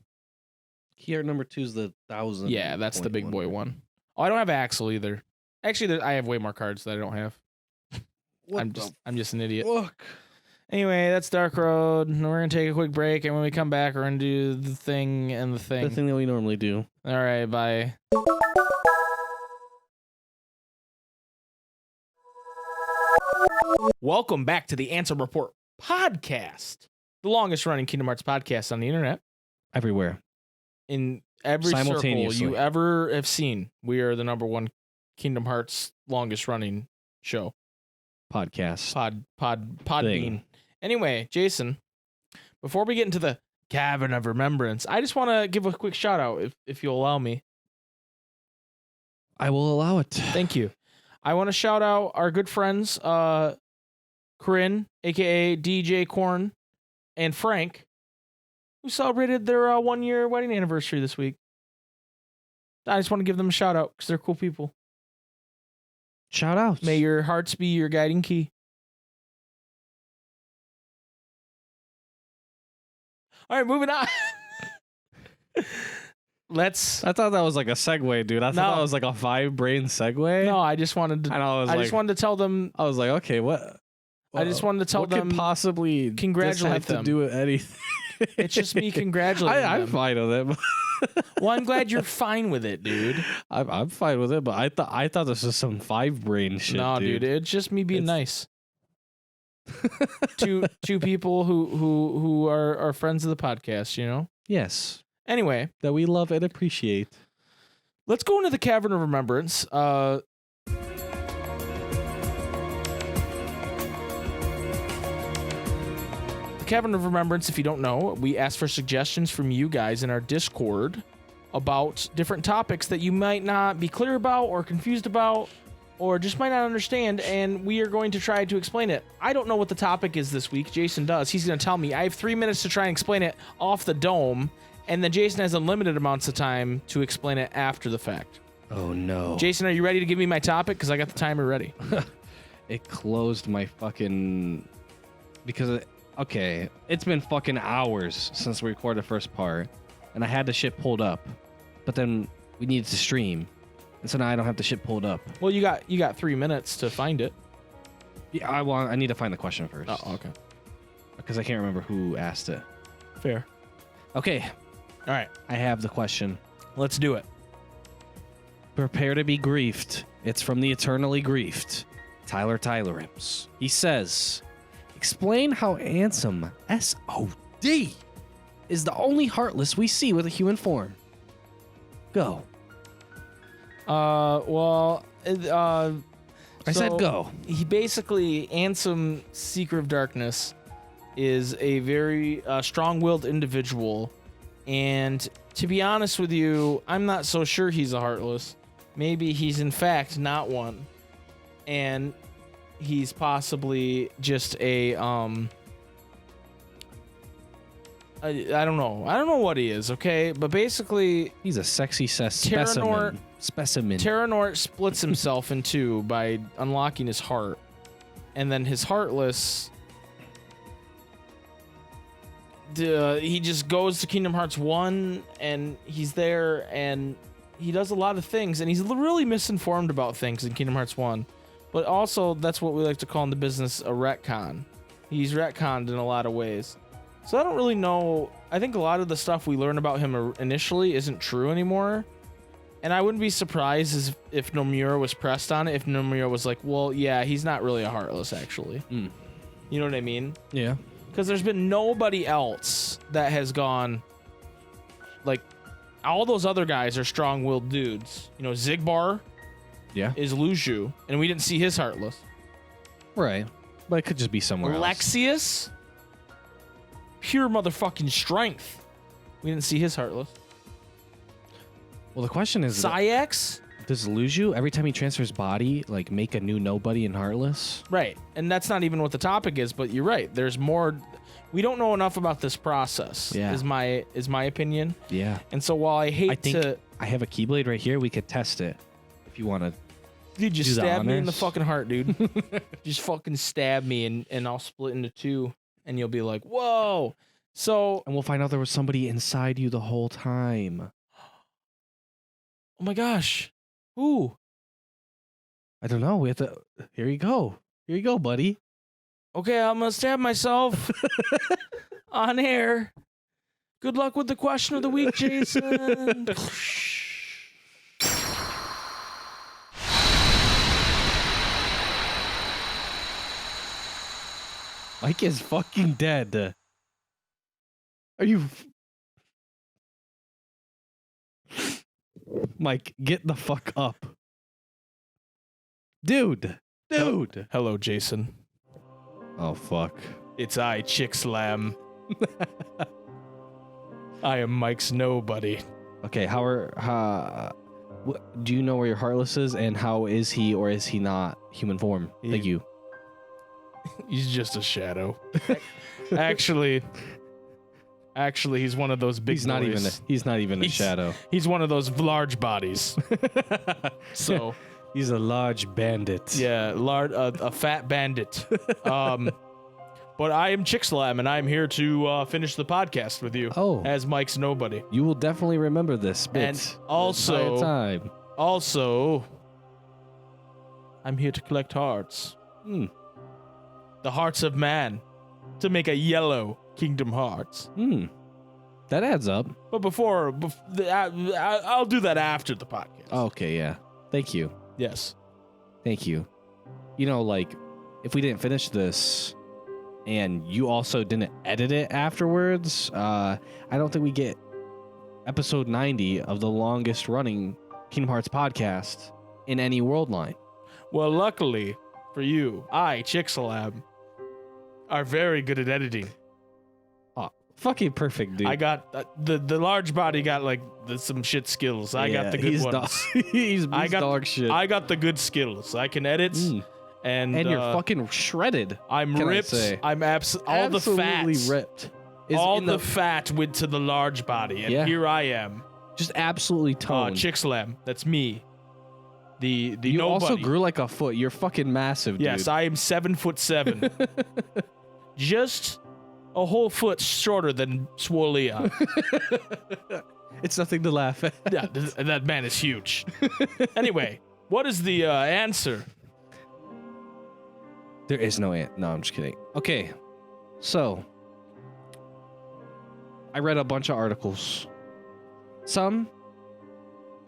Key art number 2 is the 1,000. Yeah, that's the point big boy right? one. Oh, I don't have Axel either. Actually, I have way more cards that I don't have. What I'm just an idiot. Fuck. Anyway, that's Dark Road. And we're gonna take a quick break, and when we come back, we're gonna do the thing and the thing. The thing that we normally do. All right, bye. Welcome back to the Ansem Report podcast, the longest running Kingdom Hearts podcast on the internet. Everywhere. In every circle Simultaneously. you ever have seen, we are the #1 Kingdom Hearts longest running show. Podcast. Podbean. Anyway, Jason, before we get into the Cavern of Remembrance, I just want to give a quick shout out, if you'll allow me. I will allow it. Thank you. I want to shout out our good friends, Corinne, aka DJ Corn, and Frank, who celebrated their 1-year wedding anniversary this week. I just want to give them a shout out because they're cool people. Shout out. May your hearts be your guiding key. All right, moving on. Let's. I thought that was like a segue, dude. I thought that was like a 5-brain segue. No, I just wanted to. And I just wanted to tell them. I was like, okay, what? I just wanted to tell what them. Could possibly congratulate have them. to do with anything. It's just me congratulating I'm them. fine with it. Well, I'm glad you're fine with it, dude. I'm fine with it, but I thought this was some 5-brain shit. No, dude, it's just me being nice. Two people who are friends of the podcast, you know? Yes. Anyway, That we love and appreciate. let's go into the Cavern of Remembrance. The Cavern of Remembrance, if you don't know, we ask for suggestions from you guys in our Discord about different topics that you might not be clear about or confused about or just might not understand, and we are going to try to explain it. I don't know what the topic is this week. Jason does. He's going to tell me. I have 3 minutes to try and explain it off the dome, and then Jason has unlimited amounts of time to explain it after the fact. Oh no. Jason, are you ready to give me my topic? Because I got the timer ready. It closed my fucking because okay, it's been fucking hours since we recorded the first part, and I had the shit pulled up, but then we needed to stream, and so now I don't have the shit pulled up. Well, you got 3 minutes to find it. Yeah, I need to find the question first. Oh, okay. Because I can't remember who asked it. Fair. Okay, All right, I have the question. let's do it. Prepare to be griefed. It's from the eternally griefed, Tylerims. He says, explain how Ansem, SoD, is the only Heartless we see with a human form. Go. Well, I said go. He basically, Ansem, Seeker of Darkness, is a very strong-willed individual, and to be honest with you, I'm not so sure he's a Heartless. Maybe he's in fact not one, and he's possibly just a I don't know. I don't know what he is, okay? But basically, He's a sexy Terranort- specimen. Terranort splits himself in two by unlocking his heart. And then his Heartless, he just goes to Kingdom Hearts 1, and he's there, and he does a lot of things, and he's really misinformed about things in Kingdom Hearts 1. But also, that's what we like to call in the business a retcon. He's retconned in a lot of ways. So I don't really know. I think a lot of the stuff we learn about him initially isn't true anymore. And I wouldn't be surprised if Nomura was pressed on it, if Nomura was like, well, yeah, he's not really a Heartless, actually. Mm. You know what I mean? Yeah. Because there's been nobody else that has gone, like, all those other guys are strong-willed dudes. You know, Zigbar is Luju, and we didn't see his Heartless. Right. But it could just be somewhere else. Alexius, pure motherfucking strength. We didn't see his Heartless. Well, the question is, Sayax? does Luju, every time he transfers body, like, make a new nobody in Heartless? Right. And that's not even what the topic is, but you're right. There's more. We don't know enough about this process, is my opinion. Yeah. And so while I think I have a Keyblade right here. We could test it if you want to. Dude, just do the stab me in the honors. fucking heart, dude. Just fucking stab me, and I'll split into two, and you'll be like, whoa. So, And we'll find out there was somebody inside you the whole time. oh my gosh. Who? I don't know. We have to. Here you go. Here you go, buddy. Okay, I'm gonna stab myself on air. Good luck with the question of the week, Jason. Mike is fucking dead. Are you? Mike, get the fuck up. Dude. Hello, Jason. Oh, fuck. It's I, Chick Slam. I am Mike's nobody. Okay, do you know where your Heartless is, and how is he or is he not human form? Thank you. He's just a shadow. Actually, he's one of those big He's not boys. even a shadow. He's one of those large bodies. So he's a large bandit. yeah, a fat bandit. But I am Chick Slam, and I'm here to finish the podcast with you. Oh. As Mike's nobody. You will definitely remember this bit. And also, the entire time. I'm here to collect hearts. Hmm. The hearts of man, to make a yellow Kingdom Hearts. That adds up. But I'll do that after the podcast. Okay, yeah. Thank you. Yes. Thank you. You know, like, if we didn't finish this and you also didn't edit it afterwards, I don't think we get episode 90 of the longest running Kingdom Hearts podcast in any world line. Well, luckily for you, I, Chixalab, are very good at editing. Oh, fucking perfect, dude. I got the large body got like some shit skills. I got the good ones. He's dog shit. I got the good skills. I can edit, and you're fucking shredded. I'm can ripped. I say. I'm all the fat. Absolutely ripped. All the fat went to the large body, and here I am. Just absolutely toned. Chixlam, that's me. The you nobody. also grew like a foot. You're fucking massive, dude. Yes, I am 7'7". Just a whole foot shorter than Swoleon. It's nothing to laugh at. Yeah, that man is huge. Anyway, what is the answer? There is no answer. No, I'm just kidding. Okay, so I read a bunch of articles. Some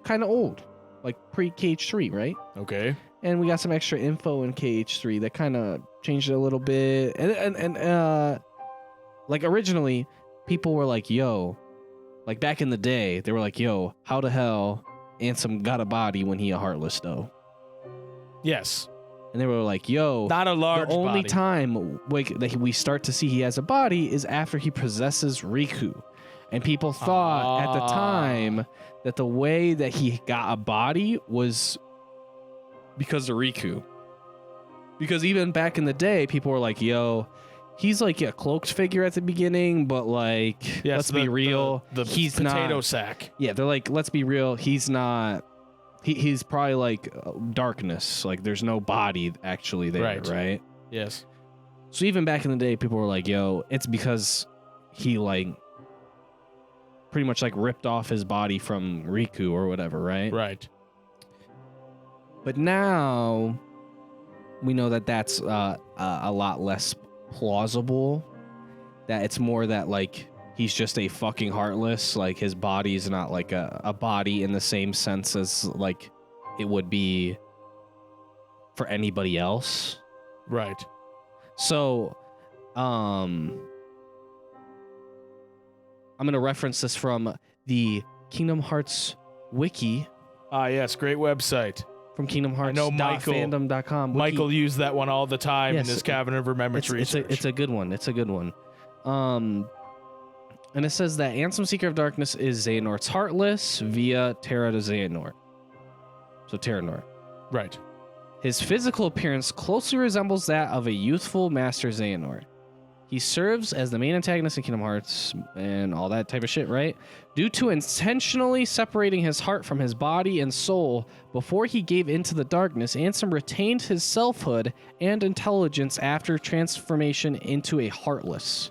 kind of old, like pre-KH3, right? Okay. And we got some extra info in KH3 that kind of changed it a little bit. And like originally, people were like, yo, like back in the day, they were like, yo, how the hell Ansem got a body when he a Heartless though? Yes. And they were like, yo, not a large the only body. time that we start to see he has a body is after he possesses Riku. And people thought at the time that the way that he got a body was because of Riku. Because even back in the day, people were like, yo, he's like a cloaked figure at the beginning, but like, Yes, let's be real, The he's potato not. sack. Yeah, they're like, let's be real, he's not. He's probably like darkness. Like, there's no body actually there, right? Yes. So even back in the day, people were like, "Yo, it's because he like pretty much like ripped off his body from Riku or whatever, right?" Right. But now we know that that's a lot less plausible. That it's more that like he's just a fucking Heartless. Like, his body is not like a body in the same sense as like it would be for anybody else. Right. So, I'm going to reference this from the Kingdom Hearts wiki. Ah, yes, great website. From Kingdom Hearts. I know fandom.com. Michael used that one all the time Yes, in his Cavern of Remembrance research. It's a good one. It's a good one. And it says that Ansem, Seeker of Darkness is Xehanort's Heartless via Terra to Xehanort. So Terranort. Right. His physical appearance closely resembles that of a youthful Master Xehanort. He serves as the main antagonist in Kingdom Hearts and all that type of shit, right? Due to intentionally separating his heart from his body and soul before he gave into the darkness, Ansem retained his selfhood and intelligence after transformation into a Heartless.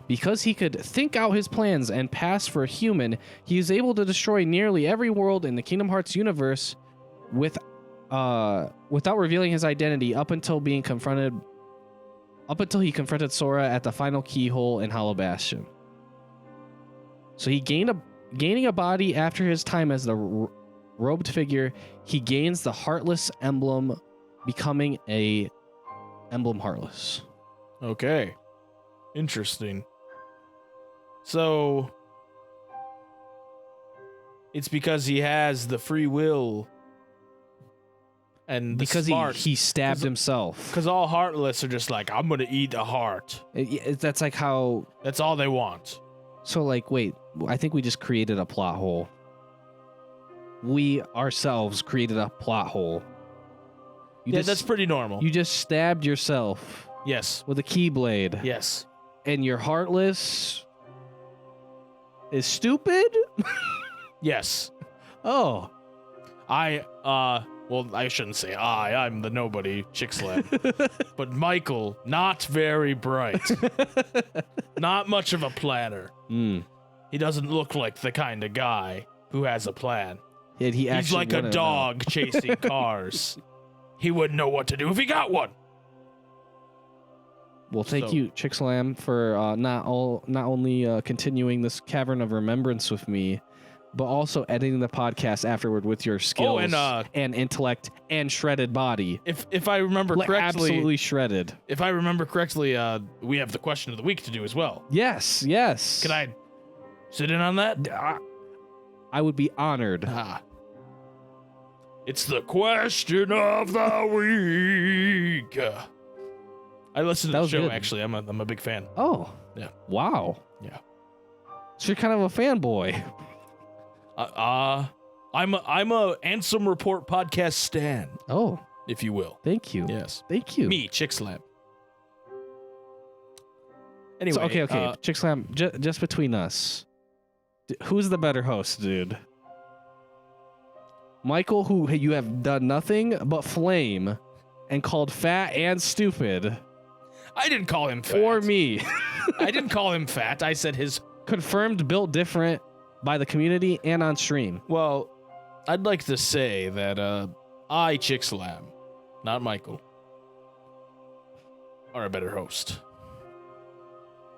Because he could think out his plans and pass for a human, he is able to destroy nearly every world in the Kingdom Hearts universe without revealing his identity up until he confronted Sora at the final keyhole in Hollow Bastion. So he gaining a body after his time as the robed figure, he gains the Heartless emblem, becoming a emblem Heartless. Okay. Interesting. So it's because he has the free will and the Because smart. he stabbed himself. Because all Heartless are just like, I'm going to eat a heart. That's like how... That's all they want. So, like, wait, I think we just created a plot hole. We ourselves created a plot hole. That's pretty normal. You just stabbed yourself Yes. with a keyblade. Yes. And your Heartless is stupid? Yes. Oh. Well, I shouldn't say I'm the nobody Chixlab. But Michael, not very bright. Not much of a planner. He doesn't look like the kind of guy who has a plan. Yet He's like a dog chasing cars. He wouldn't know what to do if he got one. Well, thank you, Chixlam, for not only continuing this Cavern of Remembrance with me, but also editing the podcast afterward with your skills and intellect and shredded body. If I remember correctly, absolutely shredded. If I remember correctly, we have the question of the week to do as well. Yes. Can I sit in on that? I would be honored. It's the question of the week. I listened to the show, actually. I'm a big fan. Oh. Yeah. Wow. Yeah. So you're kind of a fanboy. I'm a Ansem Report podcast stan. Oh. If you will. Thank you. Yes. Thank you. Me, Chixlam. Anyway. So, okay. Chixlam, just between us, who's the better host, dude? Michael, who you have done nothing but flame and called fat and stupid. I didn't call him fat. Or me. I didn't call him fat. I said his... Confirmed built different by the community and on stream. Well, I'd like to say that I, Chixlam, not Michael, are a better host.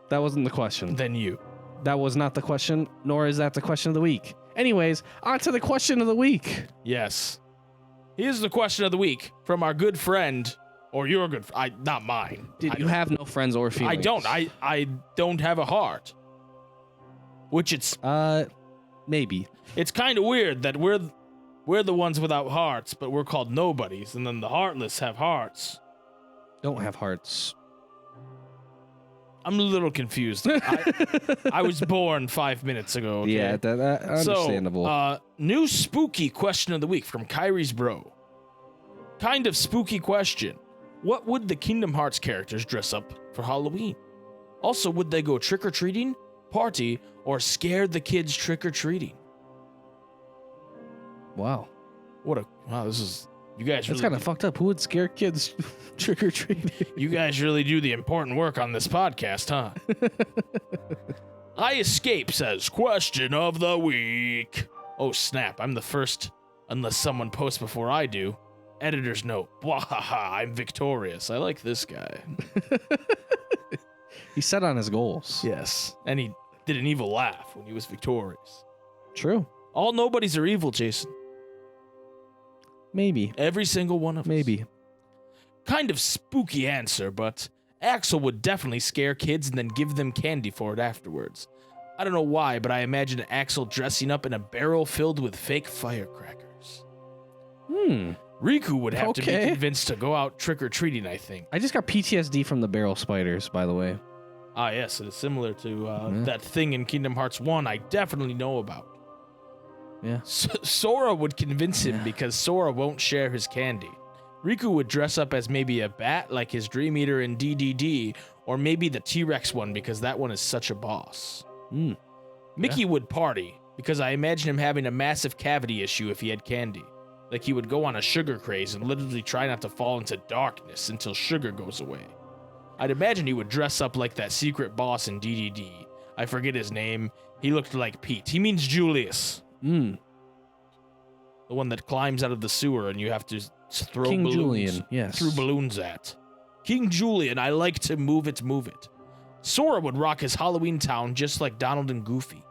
That wasn't the question. Than you. That was not the question, nor is that the question of the week. Anyways, on to the question of the week. Yes. Here's the question of the week from our good friend, or your good friend, not mine. You have no friends or feelings. I don't. I don't have a heart. Which it's... maybe. It's kind of weird that we're the ones without hearts, but we're called nobodies, and then the Heartless have hearts. Don't have hearts. I'm a little confused. I was born 5 minutes ago. Okay? Yeah, that understandable. So, new spooky question of the week from Kyrie's Bro. Kind of spooky question. What would the Kingdom Hearts characters dress up for Halloween? Also, would they go trick-or-treating, party, or scare the kids trick-or-treating? Wow. This is, you guys That's really kind of fucked up. Who would scare kids trick-or-treating? You guys really do the important work on this podcast, huh? I Escape says, question of the week. Oh, snap. I'm the first, unless someone posts before I do. Editor's note. Wahaha, I'm victorious. I like this guy. He set on his goals. Yes. And he did an evil laugh when he was victorious. True. All nobodies are evil, Jason. Maybe. Every single one of us. Maybe. Kind of spooky answer, but Axel would definitely scare kids and then give them candy for it afterwards. I don't know why, but I imagine Axel dressing up in a barrel filled with fake firecrackers. Riku would have to be convinced to go out trick-or-treating, I think. I just got PTSD from the barrel spiders, by the way. Ah, yes, it is similar to that thing in Kingdom Hearts 1 I definitely know about. Yeah. Sora would convince him because Sora won't share his candy. Riku would dress up as maybe a bat like his Dream Eater in DDD, or maybe the T-Rex one because that one is such a boss. Mickey would party because I imagine him having a massive cavity issue if he had candy. Like he would go on a sugar craze and literally try not to fall into darkness until sugar goes away. I'd imagine he would dress up like that secret boss in DDD. I forget his name. He looked like Pete. He means Julius. The one that climbs out of the sewer and you have to throw King balloons Julian, yes. through balloons at. King Julian, I like to move it. Sora would rock his Halloween town just like Donald and Goofy.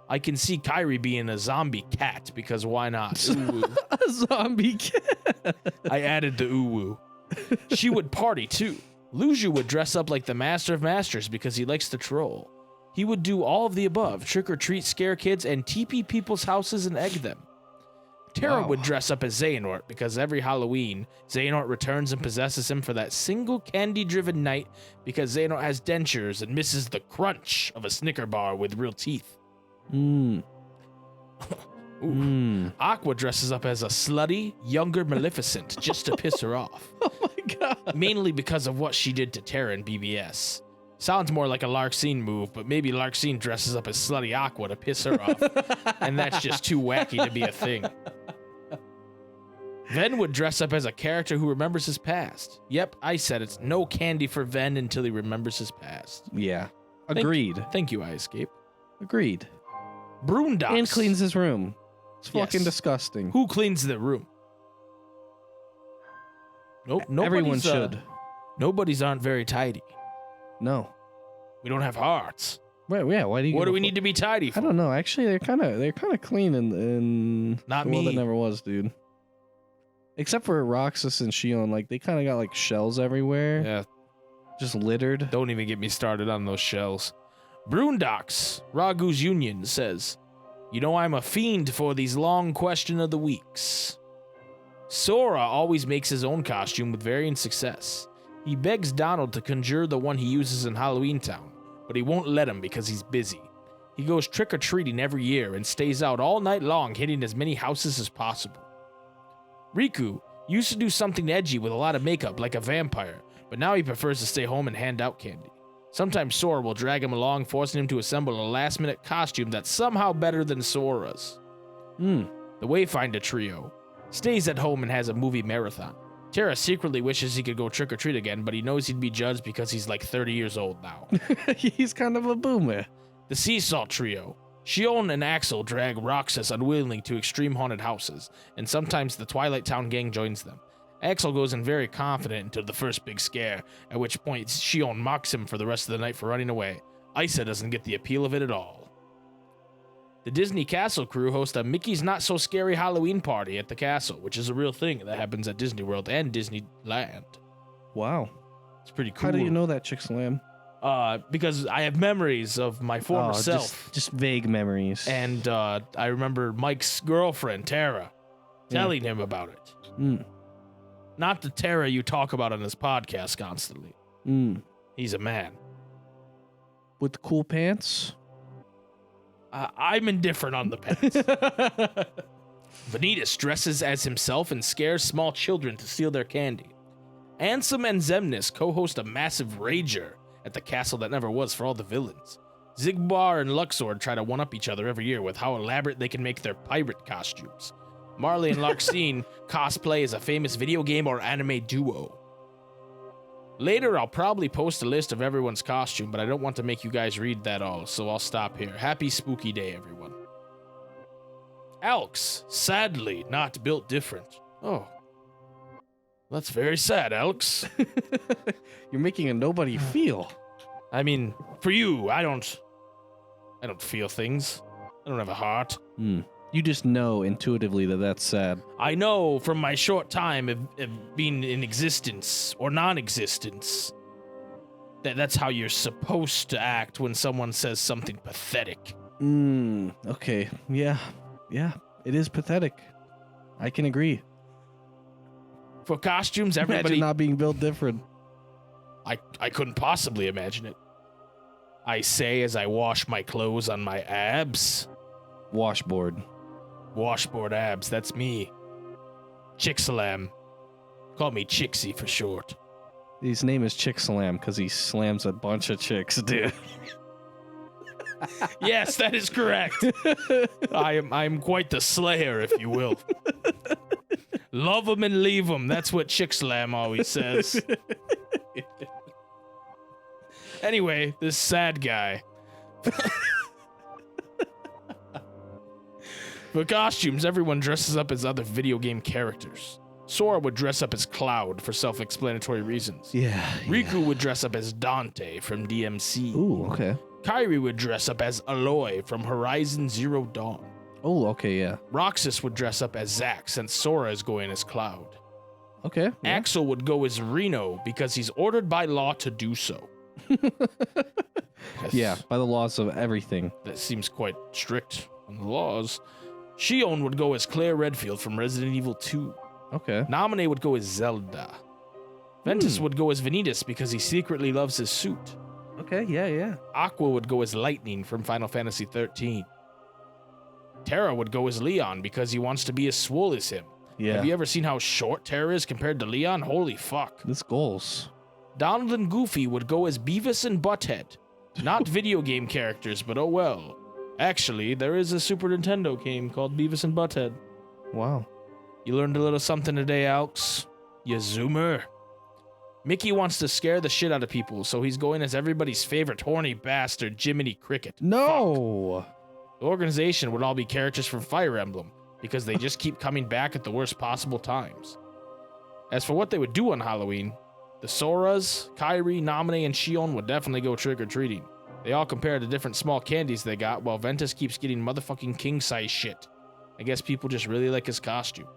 I can see Kairi being a zombie cat because why not? A zombie cat. I added the uwu. She would party too. Luju would dress up like the Master of Masters because he likes to troll. He would do all of the above, trick or treat, scare kids, and TP people's houses and egg them. Terra would dress up as Xehanort because every Halloween, Xehanort returns and possesses him for that single candy-driven night because Xehanort has dentures and misses the crunch of a Snicker bar with real teeth. Aqua dresses up as a slutty, younger Maleficent just to piss her off. Oh my god. Mainly because of what she did to Terra in BBS. Sounds more like a Larxene move, but maybe Larxene dresses up as slutty Aqua to piss her off. And that's just too wacky to be a thing. Ven would dress up as a character who remembers his past. Yep, I said it's no candy for Ven until he remembers his past. Yeah. Agreed. Thank you, I Escape. Agreed. Broondocks. And cleans his room. It's fucking disgusting. Who cleans the room? Nope. Everyone should. Nobody's aren't very tidy. No. We don't have hearts. Right, yeah. Why do you? What do we need to be tidy for? I don't know. Actually, they're kind of clean in Not the me. world that never was, dude. Except for Roxas and Shion, like they kind of got like shells everywhere. Yeah. Just littered. Don't even get me started on those shells. Broondocks, Ragu's Union says, you know I'm a fiend for these long question of the weeks. Sora always makes his own costume with varying success. He begs Donald to conjure the one he uses in Halloween Town, but he won't let him because he's busy. He goes trick-or-treating every year and stays out all night long hitting as many houses as possible. Riku used to do something edgy with a lot of makeup like a vampire, but now he prefers to stay home and hand out candy. Sometimes Sora will drag him along, forcing him to assemble a last-minute costume that's somehow better than Sora's. The Wayfinder Trio stays at home and has a movie marathon. Terra secretly wishes he could go trick-or-treat again, but he knows he'd be judged because he's like 30 years old now. He's kind of a boomer. The Sea Salt Trio. Shion and Axel drag Roxas unwillingly to extreme haunted houses, and sometimes the Twilight Town gang joins them. Axel goes in very confident until the first big scare, at which point Shion mocks him for the rest of the night for running away. Isa doesn't get the appeal of it at all. The Disney Castle crew host a Mickey's Not So Scary Halloween party at the castle, which is a real thing that happens at Disney World and Disneyland. Wow. It's pretty cool. How do you know that, Chick Slam? Because I have memories of my former self. Just vague memories. And I remember Mike's girlfriend, Tara, telling him about it. Not the Tara you talk about on this podcast constantly. He's a man. With the cool pants? I'm indifferent on the pants. Vanitas dresses as himself and scares small children to steal their candy. Ansem and Zemnis co-host a massive rager at the castle that never was for all the villains. Zigbar and Luxord try to one-up each other every year with how elaborate they can make their pirate costumes. Marley and Larxene cosplay as a famous video game or anime duo. Later, I'll probably post a list of everyone's costume, but I don't want to make you guys read that all, so I'll stop here. Happy spooky day, everyone. Alex, sadly not built different. Oh. That's very sad, Alex. You're making a nobody feel. I mean, for you, I don't feel things. I don't have a heart. You just know intuitively that that's sad. I know from my short time of being in existence or non-existence that that's how you're supposed to act when someone says something pathetic. Okay. Yeah, it is pathetic. I can agree. For costumes, Imagine everybody... not being built different. I couldn't possibly imagine it. I say as I wash my clothes on my abs. Washboard. Washboard abs, that's me. Chicksalam. Call me Chixie for short. His name is Chick Slam because he slams a bunch of chicks, dude. Yes, that is correct. I am quite the slayer, if you will. Love 'em and leave 'em. That's what Chicksalam always says. Anyway, this sad guy. For costumes, everyone dresses up as other video game characters. Sora would dress up as Cloud for self-explanatory reasons. Yeah. Riku would dress up as Dante from DMC. Ooh, okay. Kairi would dress up as Aloy from Horizon Zero Dawn. Oh, okay, yeah. Roxas would dress up as Zack since Sora is going as Cloud. Okay. Yeah. Axel would go as Reno because he's ordered by law to do so. Yeah, by the laws of everything. That seems quite strict on the laws. Shion would go as Claire Redfield from Resident Evil 2. Okay. Naminé would go as Zelda. Ventus would go as Vanitas because he secretly loves his suit. Okay, yeah. Aqua would go as Lightning from Final Fantasy 13. Terra would go as Leon because he wants to be as swole as him. Yeah. Have you ever seen how short Terra is compared to Leon? Holy fuck. This goals. Donald and Goofy would go as Beavis and Butthead. Not video game characters, but oh well. Actually, there is a Super Nintendo game called Beavis and Butthead. Wow. You learned a little something today, Alex. You zoomer. Mickey wants to scare the shit out of people, so he's going as everybody's favorite horny bastard, Jiminy Cricket. No! Fuck. The organization would all be characters from Fire Emblem, because they just keep coming back at the worst possible times. As for what they would do on Halloween, the Soras, Kairi, Naminé, and Shion would definitely go trick-or-treating. They all compare to different small candies they got, while Ventus keeps getting motherfucking king-size shit. I guess people just really like his costume.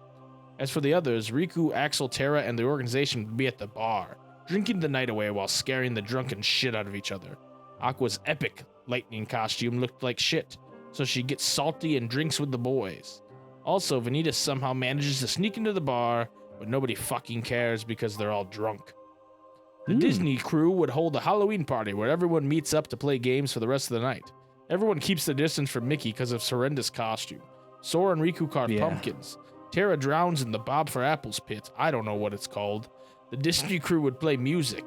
As for the others, Riku, Axel, Terra, and the organization would be at the bar, drinking the night away while scaring the drunken shit out of each other. Aqua's epic lightning costume looked like shit, so she gets salty and drinks with the boys. Also, Vanitas somehow manages to sneak into the bar, but nobody fucking cares because they're all drunk. The Disney crew would hold a Halloween party where everyone meets up to play games for the rest of the night. Everyone keeps the distance from Mickey because of horrendous costume. Sora and Riku carve pumpkins. Terra drowns in the Bob for Apples pit. I don't know what it's called. The Disney crew would play music.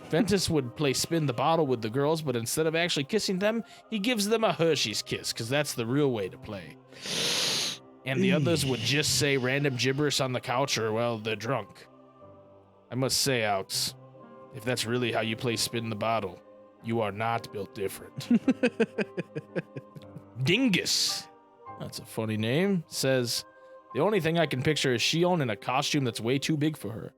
Ventus would play spin the bottle with the girls, but instead of actually kissing them, he gives them a Hershey's kiss, because that's the real way to play. And the others would just say random gibberish on the couch or, well, they're drunk. I must say, Alex, if that's really how you play spin the bottle, you are not built different. Dingus, that's a funny name, says, the only thing I can picture is Shion in a costume that's way too big for her.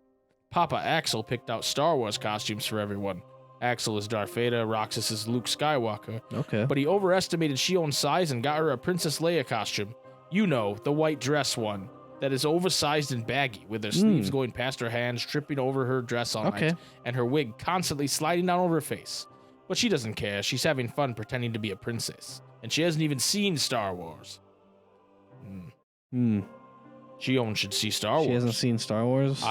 Papa Axel picked out Star Wars costumes for everyone. Axel is Darth Vader, Roxas is Luke Skywalker. Okay. But he overestimated Shion's size and got her a Princess Leia costume. You know, the white dress one that is oversized and baggy, with her sleeves going past her hands, tripping over her dress all night, and her wig constantly sliding down over her face. But she doesn't care. She's having fun pretending to be a princess. And she hasn't even seen Star Wars. Shion should see Star Wars. She hasn't seen Star Wars?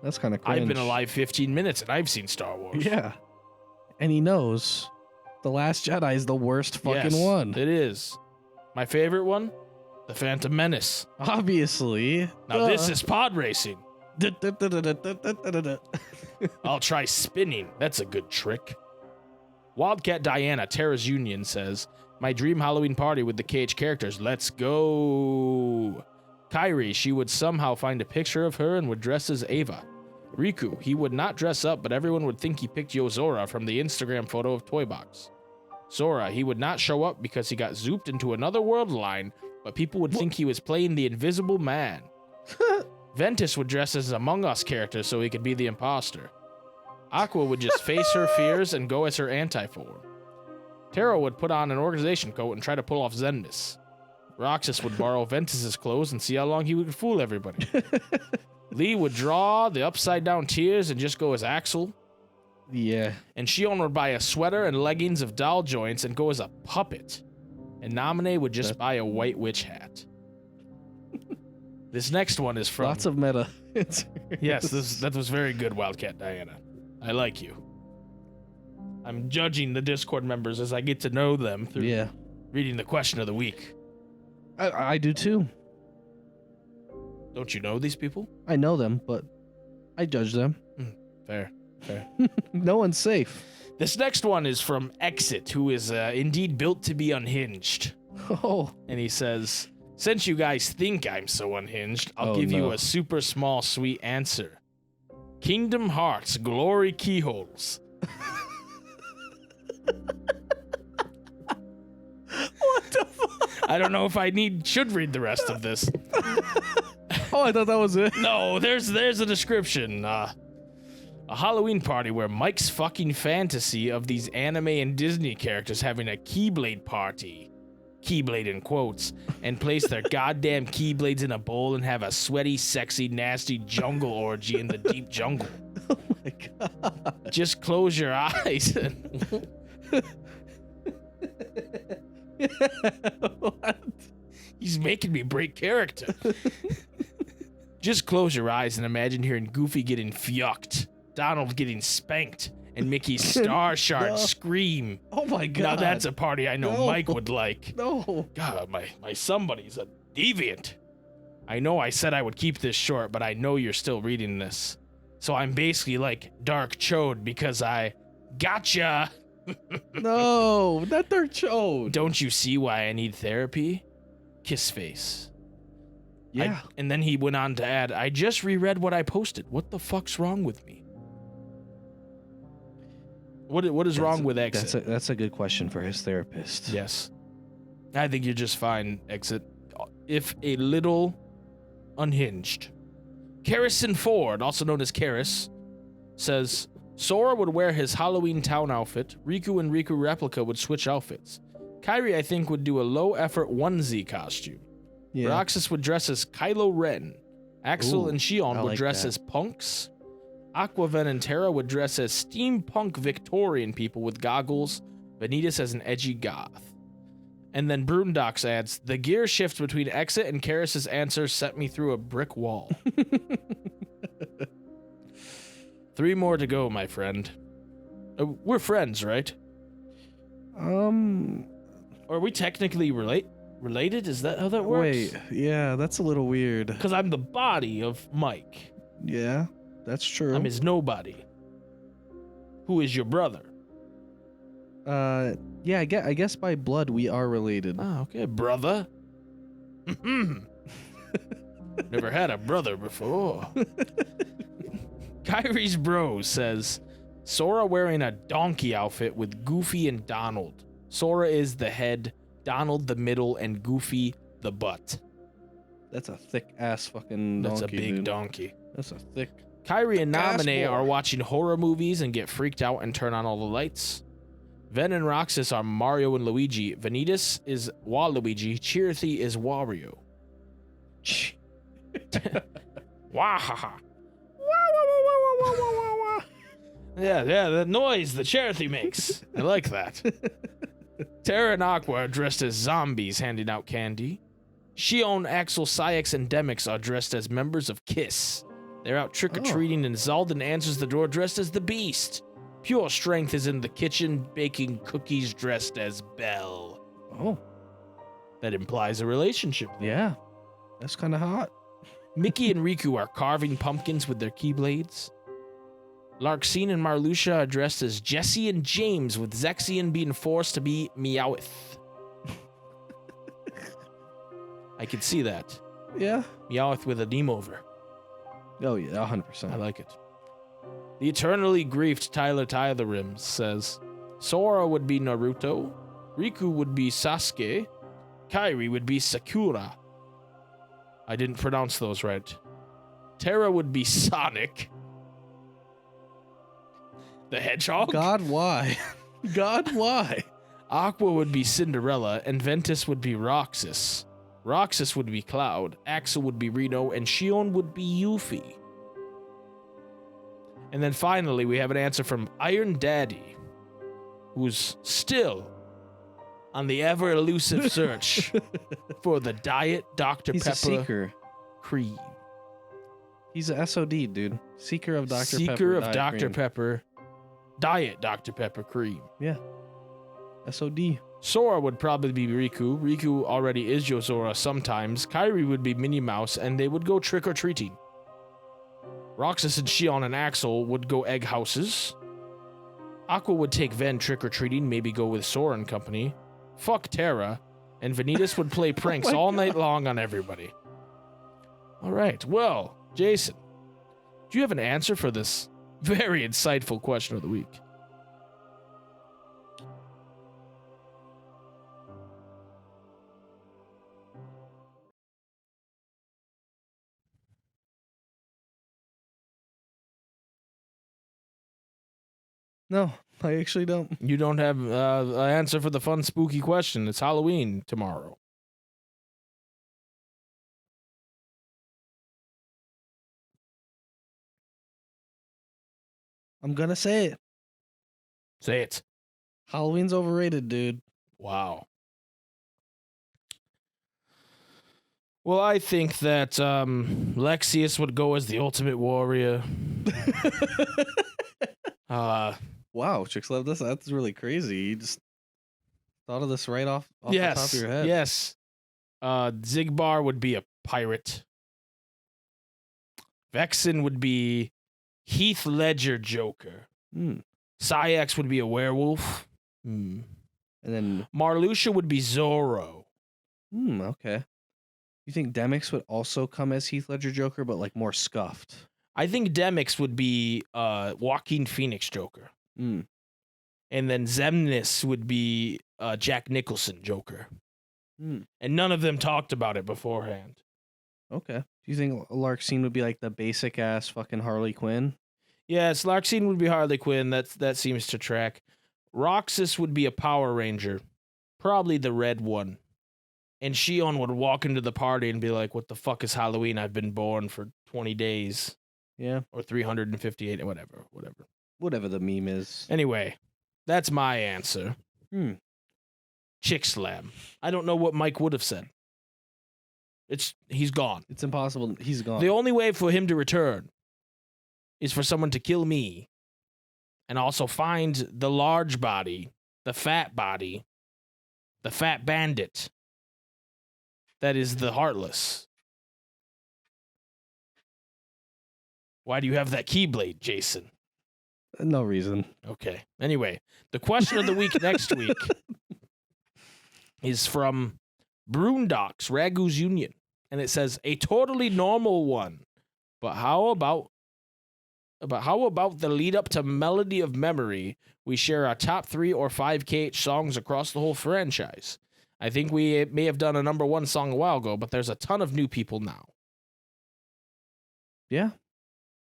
That's kind of cringe. I've been alive 15 minutes and I've seen Star Wars. Yeah. And he knows The Last Jedi is the worst fucking one. It is. My favorite one? The Phantom Menace. Obviously. Now this is pod racing. I'll try spinning. That's a good trick. Wildcat Diana, Terra's Union, says, my dream Halloween party with the KH characters. Let's go. Kairi, she would somehow find a picture of her and would dress as Ava. Riku, he would not dress up, but everyone would think he picked Yozora from the Instagram photo of Toy Box. Sora, he would not show up because he got zooped into another world line, but people would think he was playing the Invisible Man. Ventus would dress as Among Us character so he could be the imposter. Aqua would just face her fears and go as her anti-form. Taro would put on an organization coat and try to pull off Zenmus. Roxas would borrow Ventus's clothes and see how long he would fool everybody. Lee would draw the upside-down tears and just go as Axel. Yeah. And Shion would buy a sweater and leggings of doll joints and go as a puppet. And Naminé would just buy a white witch hat. This next one is from... Lots of meta. Yes, that was very good, Wildcat Diana. I like you. I'm judging the Discord members as I get to know them through reading the question of the week. I do too. Don't you know these people? I know them, but I judge them. Fair. No one's safe. This next one is from Exit, who is indeed built to be unhinged. Oh. And he says, since you guys think I'm so unhinged, I'll give you a super small sweet answer. Kingdom Hearts Glory Keyholes. What the fuck? I don't know if I should read the rest of this. Oh, I thought that was it. No, there's a description. A Halloween party where Mike's fucking fantasy of these anime and Disney characters having a Keyblade party. Keyblade in quotes, and place their goddamn Keyblades in a bowl and have a sweaty, sexy, nasty jungle orgy in the deep jungle. Oh my god. Just close your eyes. What? He's making me break character. Just close your eyes and imagine hearing Goofy getting fucked, Donald getting spanked, and Mickey's Star Shard scream. Oh my god. Now that's a party I know Mike would like. No. God, my somebody's a deviant. I know I said I would keep this short, but I know you're still reading this. So I'm basically like Dark Chode because I gotcha. No, not Dark Chode. Don't you see why I need therapy? Kiss face. Yeah. And then he went on to add, I just reread what I posted. What the fuck's wrong with me? What is wrong with Exit? That's a good question for his therapist. Yes. I think you're just fine, Exit. If a little unhinged. Carrison Ford, also known as Karis, says, Sora would wear his Halloween town outfit. Riku and Riku Replica would switch outfits. Kairi, I think, would do a low-effort onesie costume. Yeah. Roxas would dress as Kylo Ren. Axel and Shion would like dress that. as punks. Aquaven and Terra would dress as steampunk Victorian people with goggles. Vanitas as an edgy goth. And then Broondox adds, the gear shift between Exit and Karis' answer sent me through a brick wall. 3 more to go, my friend. We're friends, right? Or are we technically related? Is that how that works? Wait, yeah, that's a little weird. Because I'm the body of Mike. Yeah, that's true. I'm his nobody. Who is your brother? Yeah, I guess by blood we are related. Oh, okay, brother. Never had a brother before. Kyrie's bro says, Sora wearing a donkey outfit with Goofy and Donald. Sora is the head, Donald the middle, and Goofy the butt. That's a thick ass fucking donkey. That's a big dude. donkey. That's a thick. Kyrie and Ass Naminé boy. are watching horror movies and get freaked out and turn on all the lights. Ven and Roxas are Mario and Luigi. Vanitas is Waluigi. Chirithy is Wario. Wahaha. Yeah, the noise the Chirithy makes. I like that. Terra and Aqua are dressed as zombies handing out candy. Shion, Axel, Syx, and Demix are dressed as members of KISS. They're out trick-or-treating, and Zaldan answers the door dressed as the Beast. Pure Strength is in the kitchen baking cookies dressed as Belle. Oh. That implies a relationship. Yeah. That's kind of hot. Mickey and Riku are carving pumpkins with their Keyblades. Larxene and Marluxia are dressed as Jesse and James, with Zexion being forced to be Meowth. I could see that. Yeah. Meowth with a Demover. Oh, yeah, 100%. I like it. The eternally griefed Tyler Rims says, Sora would be Naruto, Riku would be Sasuke, Kairi would be Sakura. I didn't pronounce those right. Terra would be Sonic. The Hedgehog? God, why? God, why? Aqua would be Cinderella, and Ventus would be Roxas. Roxas would be Cloud, Axel would be Reno, and Shion would be Yuffie. And then finally, we have an answer from Iron Daddy, who's still on the ever-elusive search for the Diet Dr. He's Pepper a seeker. cream. He's a SoD, dude. Seeker of Dr. Pepper. Seeker of Diet Dr. Cream. Pepper. Diet Dr. Pepper cream. Yeah. SoD. Sora would probably be Riku. Riku already is Yozora sometimes. Kairi would be Minnie Mouse, and they would go trick-or-treating. Roxas and Shion and Axel would go egg houses. Aqua would take Ven trick-or-treating, maybe go with Sora and company. Fuck Terra. And Vanitas would play pranks all night long on everybody. All right, well, Jason, do you have an answer for this very insightful question of the week? No, I actually don't. You don't have an answer for the fun, spooky question. It's Halloween tomorrow. I'm gonna say it. Say it. Halloween's overrated, dude. Wow. Well, I think that Lexius would go as the ultimate warrior. Wow, chicks love this. That's really crazy. You just thought of this right off the top of your head. Yes. Zigbar would be a pirate. Vexen would be Heath Ledger Joker. Sayax would be a werewolf. And then Marluxia would be Zorro. Okay. You think Demix would also come as Heath Ledger Joker, but like more scuffed? I think Demix would be Joaquin Phoenix Joker. And then Zemnis would be Jack Nicholson Joker. And none of them talked about it beforehand. Okay. Do you think Larxene would be like the basic ass fucking Harley Quinn? Yes, Larxene would be Harley Quinn. That seems to track. Roxas would be a Power Ranger. Probably the red one. And Shion would walk into the party and be like, what the fuck is Halloween? I've been born for 20 days. Yeah. Or 358, whatever. Whatever the meme is. Anyway, that's my answer. Chick Slam. I don't know what Mike would have said. He's gone. It's impossible. He's gone. The only way for him to return is for someone to kill me and also find the large body, the fat bandit that is the Heartless. Why do you have that Keyblade, Jason? No reason. Okay. Anyway, the question of the week next week is from Broondocks, Ragu's Union. And it says, a totally normal one. But how about the lead up to Melody of Memory? We share our top 3 or 5 KH songs across the whole franchise. I think we may have done a number 1 song a while ago, but there's a ton of new people now. Yeah.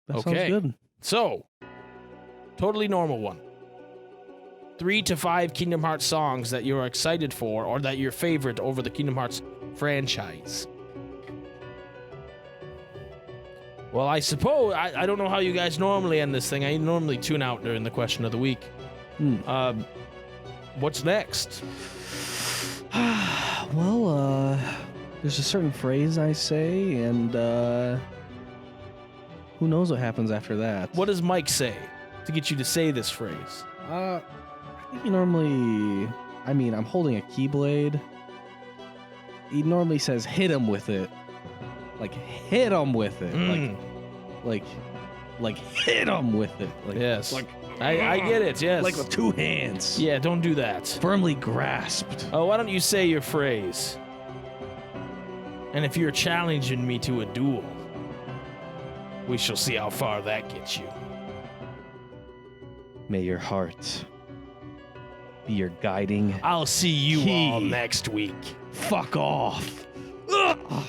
That Okay. sounds good. So, totally normal one. 3 to 5 Kingdom Hearts songs that you're excited for or that you're favorite over the Kingdom Hearts franchise. Well, I suppose, I don't know how you guys normally end this thing. I normally tune out during the question of the week. What's next? Well, there's a certain phrase I say, and who knows what happens after that. What does Mike say to get you to say this phrase? I think he normally... I mean, I'm holding a Keyblade. He normally says, hit him with it. Like, hit him with it. Like, like hit him with it. Like, Yes. Like I get it. Yes. like with 2 hands. Yeah, don't do that. Firmly grasped. Oh, why don't you say your phrase? And if you're challenging me to a duel, we shall see how far that gets you. May your heart be your guiding. I'll see you Key. all next week. Fuck off. Ugh.